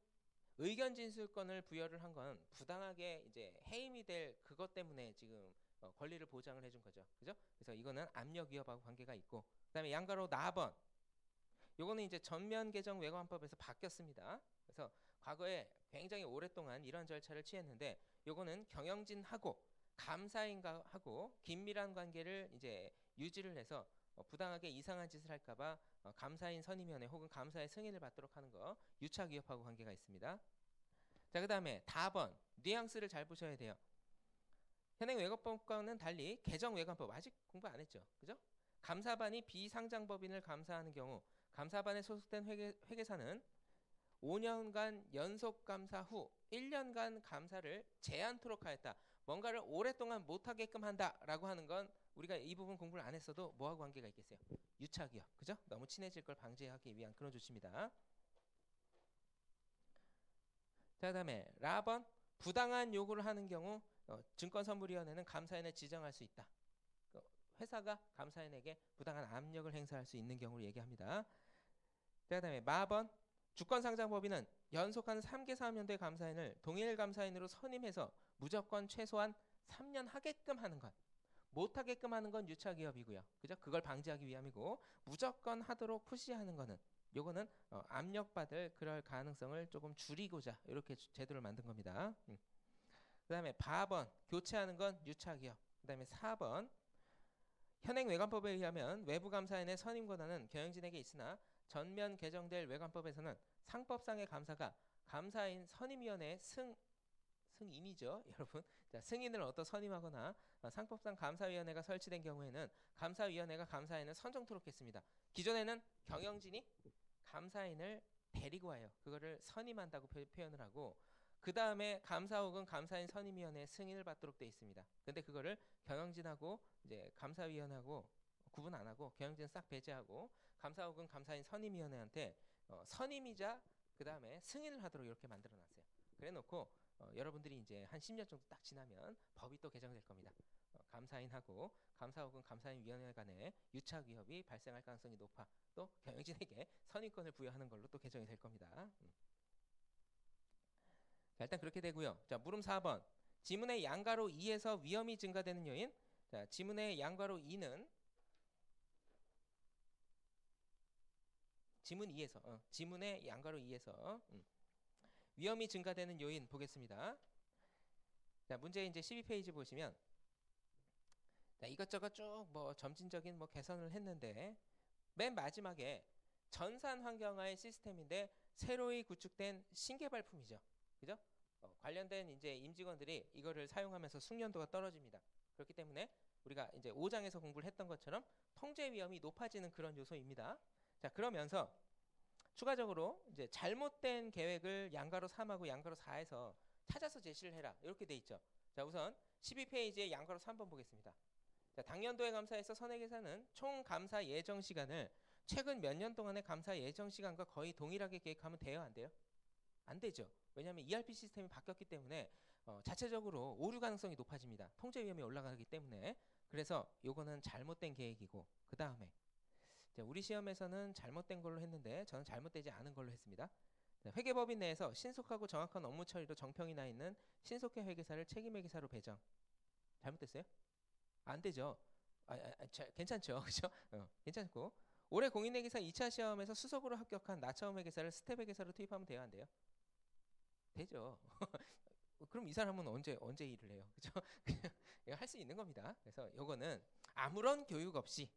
의견 진술권을 부여를 한 건 부당하게 이제 해임이 될 그것 때문에 지금 권리를 보장을 해준 거죠. 그죠? 그래서 이거는 압력 위협하고 관계가 있고. 그다음에 양가로 나번. 요거는 이제 전면 개정 외관법에서 바뀌었습니다. 그래서 과거에 굉장히 오랫동안 이런 절차를 취했는데 요거는 경영진하고 감사인하고 긴밀한 관계를 이제 유지를 해서 부당하게 이상한 짓을 할까봐 감사인 선임위원회 혹은 감사의 승인을 받도록 하는 거 유착 위협하고 관계가 있습니다. 자, 그 다음에 다번 뉘앙스를 잘 보셔야 돼요. 현행 외관법과는 달리 개정 외관법 아직 공부 안 했죠, 그죠? 감사반이 비상장법인을 감사하는 경우 감사반에 소속된 회계사는 5년간 연속 감사 후 1년간 감사를 제한토록 하였다. 뭔가를 오랫동안 못하게끔 한다라고 하는 건 우리가 이 부분 공부를 안 했어도 뭐하고 관계가 있겠어요? 유착이요. 그죠? 너무 친해질 걸 방지하기 위한 그런 조치입니다. 자, 그다음에 라번 부당한 요구를 하는 경우 증권선물위원회는 감사인을 지정할 수 있다. 회사가 감사인에게 부당한 압력을 행사할 수 있는 경우를 얘기합니다. 자, 그다음에 마번 주권상장법인은 연속한 3개 사업연도의 감사인을 동일 감사인으로 선임해서 무조건 최소한 3년 하게끔 하는 것. 못하게끔 하는 건 유착위협이고요. 그죠? 그걸 방지하기 위함이고 무조건 하도록 푸시하는 거는 요거는 압력받을 그럴 가능성을 조금 줄이고자 이렇게 제도를 만든 겁니다. 그 다음에 4번 교체하는 건 유착위협. 그 다음에 4번 현행 외관법에 의하면 외부 감사인의 선임 권한은 경영진에게 있으나 전면 개정될 외관법에서는 상법상의 감사가 감사인 선임위원회의 승인이죠. 여러분 자, 승인을 얻어 선임하거나 상법상 감사위원회가 설치된 경우에는 감사위원회가 감사인을 선정 토록했습니다. 기존에는 경영진이 감사인을 데리고 와요. 그거를 선임한다고 표현을 하고 그 다음에 감사 혹은 감사인 선임위원회 승인을 받도록 돼 있습니다. 근데 그거를 경영진하고 이제 감사위원하고 구분 안 하고 경영진 싹 배제하고 감사 혹은 감사인 선임위원회한테 선임이자 그 다음에 승인을 하도록 이렇게 만들어놨어요. 그래놓고 여러분들이 이제 한 10년 정도 딱 지나면 법이 또 개정될 겁니다. 감사인하고 감사 혹은 감사인위원회 간에 유착 위협이 발생할 가능성이 높아 또 경영진에게 선임권을 부여하는 걸로 또 개정이 될 겁니다. 자, 일단 그렇게 되고요. 자, 물음 4번. 지문의 양가로 2에서 위험이 증가되는 요인. 자, 지문의 양가로 2는 지문 2에서 지문의 양가로 2에서 위험이 증가되는 요인 보겠습니다. 자, 문제 이제 12페이지 보시면 자, 이것저것 쭉 뭐 점진적인 뭐 개선을 했는데 맨 마지막에 전산 환경화의 시스템인데 새로이 구축된 신개발품이죠. 그죠? 관련된 이제 임직원들이 이거를 사용하면서 숙련도가 떨어집니다. 그렇기 때문에 우리가 이제 5장에서 공부를 했던 것처럼 통제 위험이 높아지는 그런 요소입니다. 자, 그러면서 추가적으로 이제 잘못된 계획을 양가로 3하고 양가로 4에서 찾아서 제시를 해라. 이렇게 돼 있죠. 자, 우선 12페이지에 양가로 3번 보겠습니다. 자, 당년도의 감사에서 선행계사는 총 감사 예정 시간을 최근 몇 년 동안의 감사 예정 시간과 거의 동일하게 계획하면 돼요, 안 돼요? 안 되죠. 왜냐하면 ERP 시스템이 바뀌었기 때문에 자체적으로 오류 가능성이 높아집니다. 통제 위험이 올라가기 때문에. 그래서 요거는 잘못된 계획이고 그 다음에 우리 시험에서는 잘못된 걸로 했는데 저는 잘못되지 않은 걸로 했습니다. 회계법인 내에서 신속하고 정확한 업무 처리로 정평이 나 있는 신속회 회계사를 책임회계사로 배정. 잘못됐어요? 안 되죠. 괜찮죠. 그죠? 괜찮고. 올해 공인회계사 2차 시험에서 수석으로 합격한 나처음 회계사를 스텝 회계사로 투입하면 돼요, 안 돼요? 되죠. 그럼 이 사람은 언제 일을 해요? 그죠? 할 수 있는 겁니다. 그래서 요거는 아무런 교육 없이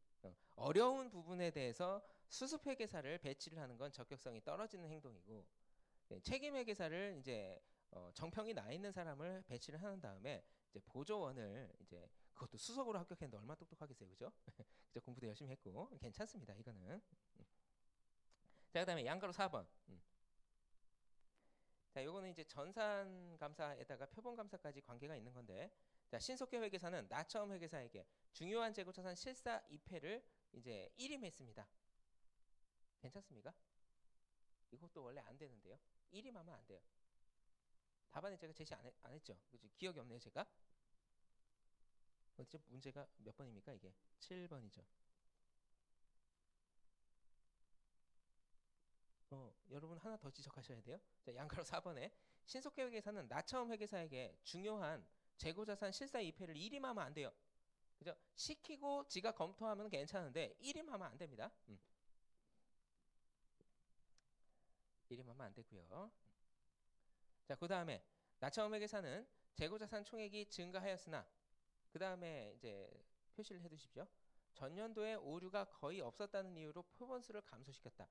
어려운 부분에 대해서 수습 회계사를 배치를 하는 건 적격성이 떨어지는 행동이고 책임 회계사를 이제 정평이 나 있는 사람을 배치를 하는 다음에 이제 보조원을 이제 그것도 수석으로 합격했는데 얼마나 똑똑하겠어요, 그죠? 그죠? 공부도 열심히 했고 괜찮습니다, 이거는. 자, 그다음에 양가로 4번. 자, 요거는 이제 전산 감사에다가 표본 감사까지 관계가 있는 건데, 자, 신속회 회계사는 나처음 회계사에게 중요한 재고자산 실사 2패를 이제 일임했습니다. 괜찮습니까? 이것도 원래 안 되는데요. 일임하면 안 돼요. 답안에 제가 제시 안 했죠. 그치? 기억이 없네요, 제가. 어디죠? 문제가 몇 번입니까, 이게? 7번이죠. 여러분 하나 더 지적하셔야 돼요. 자, 양가로 4번에 신속회 회계사는 나처음 회계사에게 중요한 재고자산 실사 2패를 일임하면 안 돼요. 그죠? 시키고 지가 검토하면 괜찮은데 일임하면 안 됩니다. 일임하면 안 되고요. 자, 그 다음에 나처음 회계사는 재고자산 총액이 증가하였으나 그 다음에 이제 표시를 해두십시오. 전년도에 오류가 거의 없었다는 이유로 표본수를 감소시켰다.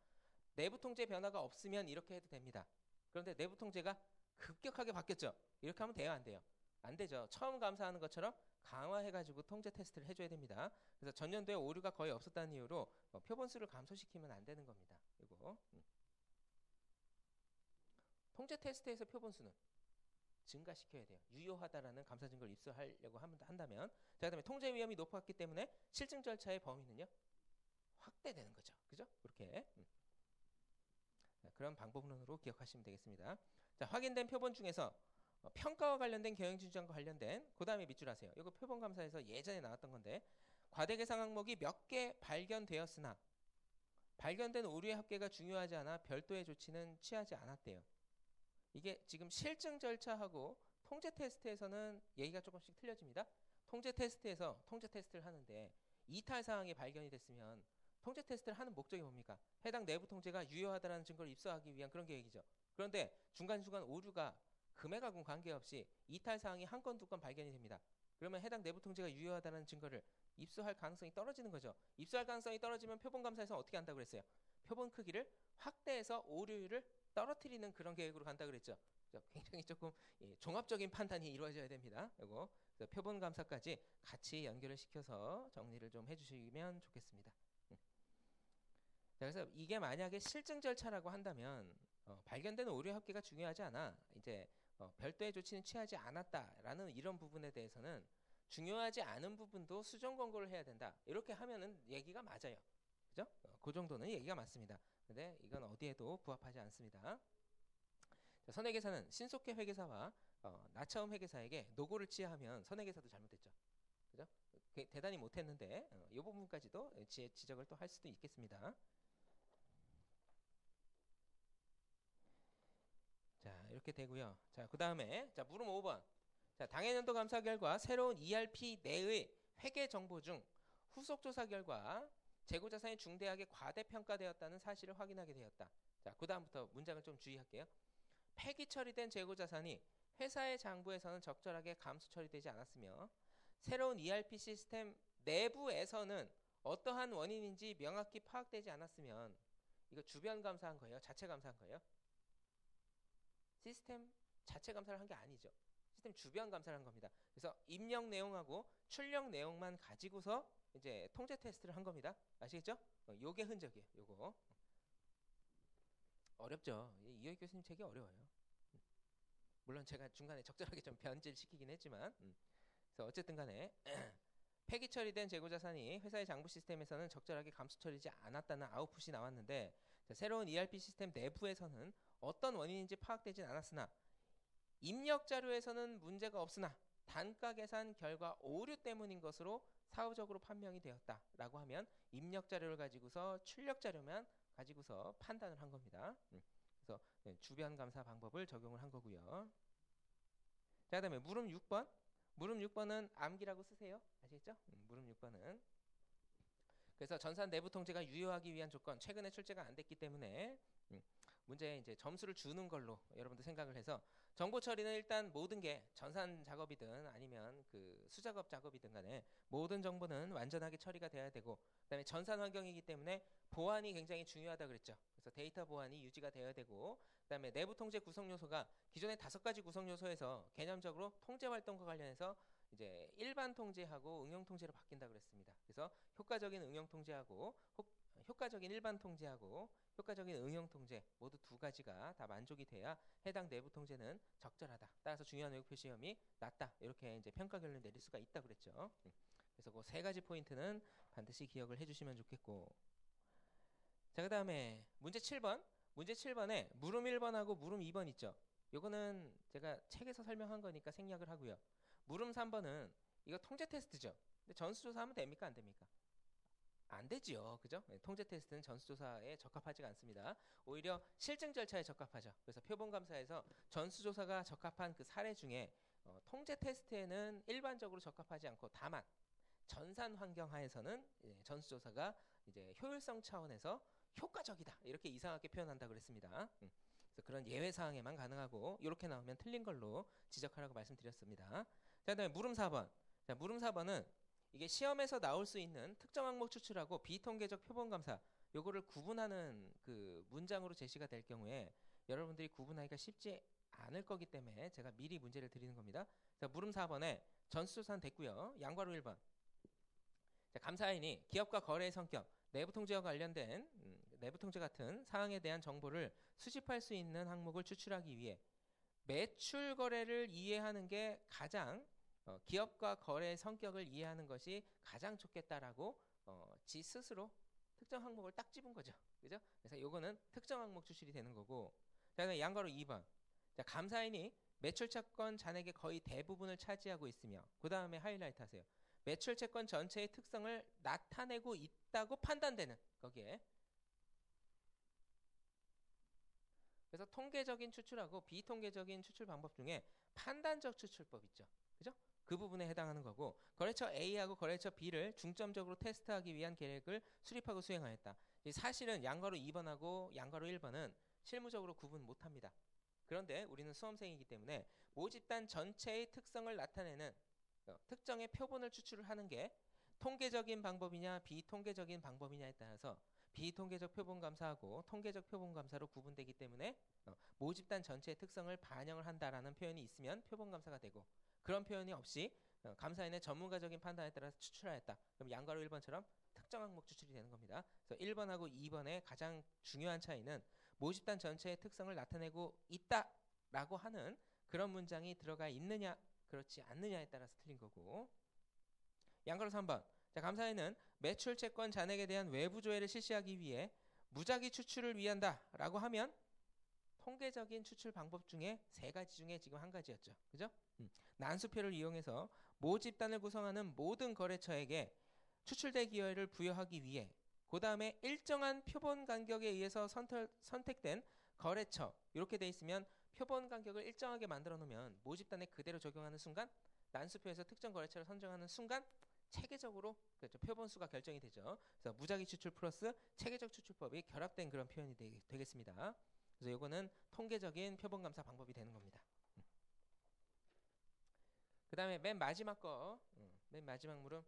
내부 통제 변화가 없으면 이렇게 해도 됩니다. 그런데 내부 통제가 급격하게 바뀌었죠. 이렇게 하면 돼요, 안 돼요? 안 되죠. 처음 감사하는 것처럼 강화해가지고 통제 테스트를 해줘야 됩니다. 그래서 전년도에 오류가 거의 없었다는 이유로 표본수를 감소시키면 안 되는 겁니다. 이거 통제 테스트에서 표본수는 증가시켜야 돼요. 유효하다라는 감사 증거를 입수하려고 한다면. 자, 그다음에 통제 위험이 높았기 때문에 실증 절차의 범위는요 확대되는 거죠. 그죠? 그렇게. 그런 방법론으로 기억하시면 되겠습니다. 자, 확인된 표본 중에서 평가와 관련된 경영진주장과 관련된 그 다음에 밑줄 하세요. 이거 표본 감사에서 예전에 나왔던 건데 과대계상 항목이 몇 개 발견되었으나 발견된 오류의 합계가 중요하지 않아 별도의 조치는 취하지 않았대요. 이게 지금 실증 절차하고 통제 테스트에서는 얘기가 조금씩 틀려집니다. 통제 테스트에서 통제 테스트를 하는데 이탈 사항이 발견이 됐으면 통제 테스트를 하는 목적이 뭡니까? 해당 내부 통제가 유효하다는 증거를 입수하기 위한 그런 계획이죠. 그런데 중간중간 오류가 금액하고는 관계없이 이탈 사항이 한 건, 두 건 발견이 됩니다. 그러면 해당 내부 통제가 유효하다는 증거를 입수할 가능성이 떨어지는 거죠. 입수할 가능성이 떨어지면 표본 감사에서 어떻게 한다고 그랬어요? 표본 크기를 확대해서 오류율을 떨어뜨리는 그런 계획으로 간다 그랬죠. 그래서 굉장히 조금 종합적인 판단이 이루어져야 됩니다. 이거 표본 감사까지 같이 연결을 시켜서 정리를 좀 해주시면 좋겠습니다. 자, 그래서 이게 만약에 실증 절차라고 한다면 발견된 오류 합계가 중요하지 않아. 이제 별도의 조치는 취하지 않았다라는 이런 부분에 대해서는 중요하지 않은 부분도 수정 권고를 해야 된다. 이렇게 하면은 얘기가 맞아요. 그죠? 그 정도는 얘기가 맞습니다. 근데 이건 어디에도 부합하지 않습니다. 자, 선행회사는 신속회 회계사와 나처음 회계사에게 노고를 취하하면 선행회사도 잘못됐죠. 그죠? 대단히 못했는데 이 부분까지도 지적을 또 할 수도 있겠습니다. 자, 이렇게 되고요. 자, 그 다음에 자, 물음 5번. 자, 당해년도 감사 결과 새로운 ERP 내의 회계 정보 중 후속 조사 결과 재고 자산이 중대하게 과대평가되었다는 사실을 확인하게 되었다. 자, 그 다음부터 문장을 좀 주의할게요. 폐기 처리된 재고 자산이 회사의 장부에서는 적절하게 감수 처리되지 않았으며 새로운 ERP 시스템 내부에서는 어떠한 원인인지 명확히 파악되지 않았으면 이거 주변 감사한 거예요? 자체 감사한 거예요? 시스템 자체 감사를 한 게 아니죠. 시스템 주변 감사를 한 겁니다. 그래서 입력 내용하고 출력 내용만 가지고서 이제 통제 테스트를 한 겁니다. 아시겠죠? 요게 흔적이에요. 요거. 어렵죠. 이효익 교수님 책이 어려워요. 물론 제가 중간에 적절하게 좀 변질시키긴 했지만 그래서 어쨌든 간에 폐기 처리된 재고자산이 회사의 장부 시스템에서는 적절하게 감수 처리되지 않았다는 아웃풋이 나왔는데 자, 새로운 ERP 시스템 내부에서는 어떤 원인인지 파악되진 않았으나 입력 자료에서는 문제가 없으나 단가 계산 결과 오류 때문인 것으로 사후적으로 판명이 되었다라고 하면 입력 자료를 가지고서 출력 자료만 가지고서 판단을 한 겁니다. 그래서 주변 감사 방법을 적용을 한 거고요. 자, 그다음에 물음 6번. 물음 6번은 암기라고 쓰세요. 아시겠죠? 물음 6번은 그래서 전산 내부 통제가 유효하기 위한 조건 최근에 출제가 안 됐기 때문에 문제에 이제 점수를 주는 걸로 여러분들 생각을 해서 정보 처리는 일단 모든 게 전산 작업이든 아니면 그 수작업 작업이든 간에 모든 정보는 완전하게 처리가 돼야 되고 그다음에 전산 환경이기 때문에 보안이 굉장히 중요하다 그랬죠. 그래서 데이터 보안이 유지가 돼야 되고 그다음에 내부 통제 구성 요소가 기존의 5가지 구성 요소에서 개념적으로 통제 활동과 관련해서 이제 일반 통제하고 응용 통제로 바뀐다 그랬습니다. 그래서 효과적인 응용 통제하고 효과적인 일반 통제하고 효과적인 응용 통제 모두 2가지가 다 만족이 돼야 해당 내부 통제는 적절하다. 따라서 중요한 외국 표시 시험이 낮다. 이렇게 이제 평가 결론을 내릴 수가 있다 그랬죠. 그래서 그 3가지 포인트는 반드시 기억을 해주시면 좋겠고. 자, 그다음에 문제 7번. 문제 7번에 물음 1번하고 물음 2번 있죠. 요거는 제가 책에서 설명한 거니까 생략을 하고요. 물음 3번은 이거 통제 테스트죠. 근데 전수조사하면 됩니까? 안 됩니까? 안 되지요. 그죠? 통제 테스트는 전수조사에 적합하지가 않습니다. 오히려 실증 절차에 적합하죠. 그래서 표본감사에서 전수조사가 적합한 그 사례 중에 통제 테스트에는 일반적으로 적합하지 않고 다만 전산 환경 하에서는 전수조사가 이제 효율성 차원에서 효과적이다. 이렇게 이상하게 표현한다 그랬습니다. 그래서 그런 예외 사항에만 가능하고 이렇게 나오면 틀린 걸로 지적하라고 말씀드렸습니다. 자, 그다음에 물음 4번. 자, 물음 4번은 이게 시험에서 나올 수 있는 특정 항목 추출하고 비통계적 표본 감사 요거를 구분하는 그 문장으로 제시가 될 경우에 여러분들이 구분하기가 쉽지 않을 거기 때문에 제가 미리 문제를 드리는 겁니다. 자, 물음 4번에 전수조사는 됐고요. 양괄호 1번. 자, 감사인이 기업과 거래의 성격, 내부 통제와 관련된 내부 통제 같은 사항에 대한 정보를 수집할 수 있는 항목을 추출하기 위해 매출 거래를 이해하는 게 가장 기업과 거래의 성격을 이해하는 것이 가장 좋겠다라고 지 스스로 특정 항목을 딱 집은 거죠. 그죠? 그래서 요거는 특정 항목 추출이 되는 거고. 자, 그다음에 양괄호 2번. 자, 감사인이 매출 채권 잔액의 거의 대부분을 차지하고 있으며 그 다음에 하이라이트 하세요. 매출 채권 전체의 특성을 나타내고 있다고 판단되는 거기에. 그래서 통계적인 추출하고 비통계적인 추출 방법 중에 판단적 추출법 있죠. 그죠? 그 부분에 해당하는 거고 거래처 A하고 거래처 B를 중점적으로 테스트하기 위한 계획을 수립하고 수행하였다. 사실은 양괄호 2번하고 양괄호 1번은 실무적으로 구분 못합니다. 그런데 우리는 수험생이기 때문에 모집단 전체의 특성을 나타내는 특정의 표본을 추출을 하는 게 통계적인 방법이냐 비통계적인 방법이냐에 따라서 비통계적 표본 감사하고 통계적 표본 감사로 구분되기 때문에 모집단 전체의 특성을 반영을 한다라는 표현이 있으면 표본 감사가 되고, 그런 표현이 없이 감사인의 전문가적인 판단에 따라서 추출하였다. 그럼 양가로 1번처럼 특정 항목 추출이 되는 겁니다. 그래서 1번하고 2번의 가장 중요한 차이는 모집단 전체의 특성을 나타내고 있다라고 하는 그런 문장이 들어가 있느냐 그렇지 않느냐에 따라서 틀린 거고, 양가로 3번. 자, 감사인은 매출 채권 잔액에 대한 외부 조회를 실시하기 위해 무작위 추출을 위한다라고 하면 통계적인 추출 방법 중에 세 가지 중에 지금 한 가지였죠. 그죠? 난수표를 이용해서 모집단을 구성하는 모든 거래처에게 추출대 기여를 부여하기 위해 그 다음에 일정한 표본 간격에 의해서 선택된 거래처, 이렇게 돼 있으면 표본 간격을 일정하게 만들어 놓으면 모집단에 그대로 적용하는 순간, 난수표에서 특정 거래처를 선정하는 순간 체계적으로, 그렇죠, 표본 수가 결정이 되죠. 그래서 무작위 추출 플러스 체계적 추출법이 결합된 그런 표현이 되겠습니다. 그래서 이거는 통계적인 표본 감사 방법이 되는 겁니다. 그 다음에 맨 마지막 거, 맨 마지막 물음.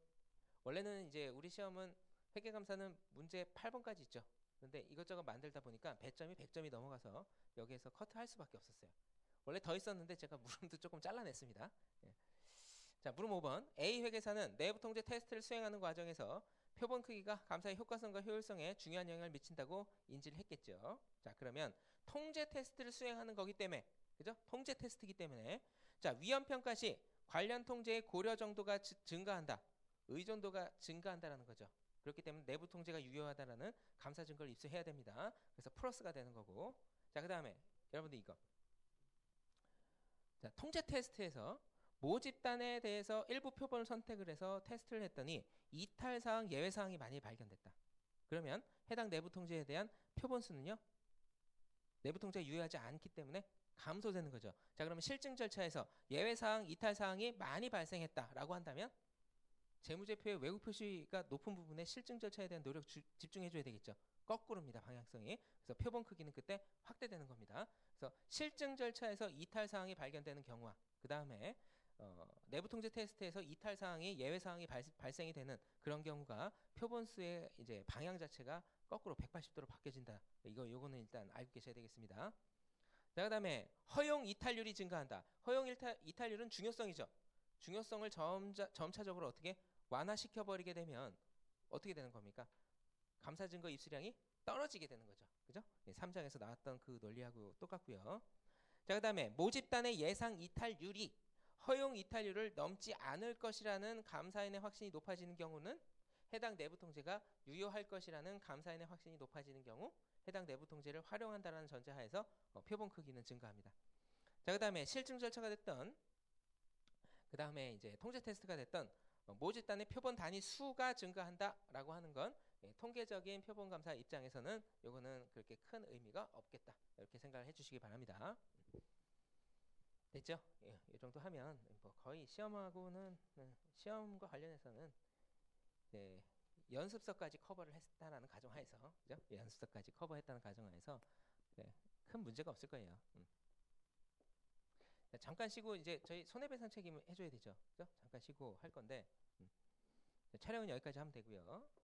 원래는 이제 우리 시험은 회계감사는 문제 8번까지 있죠. 근데 이것저것 만들다 보니까 배점이 100점이 넘어가서 여기에서 커트할 수밖에 없었어요. 원래 더 있었는데 제가 물음도 조금 잘라냈습니다. 예. 자, 물음 5번. A 회계사는 내부 통제 테스트를 수행하는 과정에서 표본 크기가 감사의 효과성과 효율성에 중요한 영향을 미친다고 인지를 했겠죠. 자, 그러면 통제 테스트를 수행하는 거기 때문에, 그죠? 통제 테스트이기 때문에, 자, 위험 평가 시 관련 통제의 고려 정도가 증가한다, 의존도가 증가한다라는 거죠. 그렇기 때문에 내부 통제가 유효하다라는 감사 증거를 입수해야 됩니다. 그래서 플러스가 되는 거고. 자, 그 다음에 여러분들 이거. 자, 통제 테스트에서 모집단에 대해서 일부 표본을 선택을 해서 테스트를 했더니 이탈사항, 예외사항이 많이 발견됐다. 그러면 해당 내부 통제에 대한 표본 수는요, 내부 통제가 유효하지 않기 때문에 감소되는 거죠. 자, 그러면 실증 절차에서 예외사항, 이탈사항이 많이 발생했다라고 한다면 재무제표의 외국 표시가 높은 부분에 실증 절차에 대한 노력 집중해줘야 되겠죠. 거꾸로입니다, 방향성이. 그래서 표본 크기는 그때 확대되는 겁니다. 그래서 실증 절차에서 이탈 사항이 발견되는 경우와 그 다음에 내부 통제 테스트에서 이탈 사항이 예외 사항이 발생이 되는 그런 경우가 표본수의 이제 방향 자체가 거꾸로 180도로 바뀌어진다. 요거는 일단 알고 계셔야 되겠습니다. 자, 그 다음에 허용 이탈률이 증가한다. 허용 이탈률은 중요성이죠. 중요성을 점차적으로 어떻게 완화시켜버리게 되면 어떻게 되는 겁니까? 감사 증거 입수량이 떨어지게 되는 거죠. 그죠? 3장에서 나왔던 그 논리하고 똑같고요. 자, 그 다음에 모집단의 예상 이탈률이 허용 이탈률을 넘지 않을 것이라는 감사인의 확신이 높아지는 경우는 해당 내부 통제가 유효할 것이라는 감사인의 확신이 높아지는 경우 해당 내부 통제를 활용한다는 전제하에서 표본 크기는 증가합니다. 자, 그 다음에 실증 절차가 됐던, 그 다음에 이제 통제 테스트가 됐던 모집단의 표본 단위 수가 증가한다라고 하는 건 통계적인 표본 감사 입장에서는 요거는 그렇게 큰 의미가 없겠다, 이렇게 생각을 해주시기 바랍니다. 됐죠? 예, 이 정도 하면 뭐 거의 시험하고는 시험과 관련해서는 연습서까지 커버를 했다라는 가정하에서, 그죠? 연습서까지 커버했다는 가정하에서 큰 문제가 없을 거예요. 잠깐 쉬고 이제 저희 손해배상 책임 해줘야 되죠. 그죠? 잠깐 쉬고 할 건데 촬영은 여기까지 하면 되고요.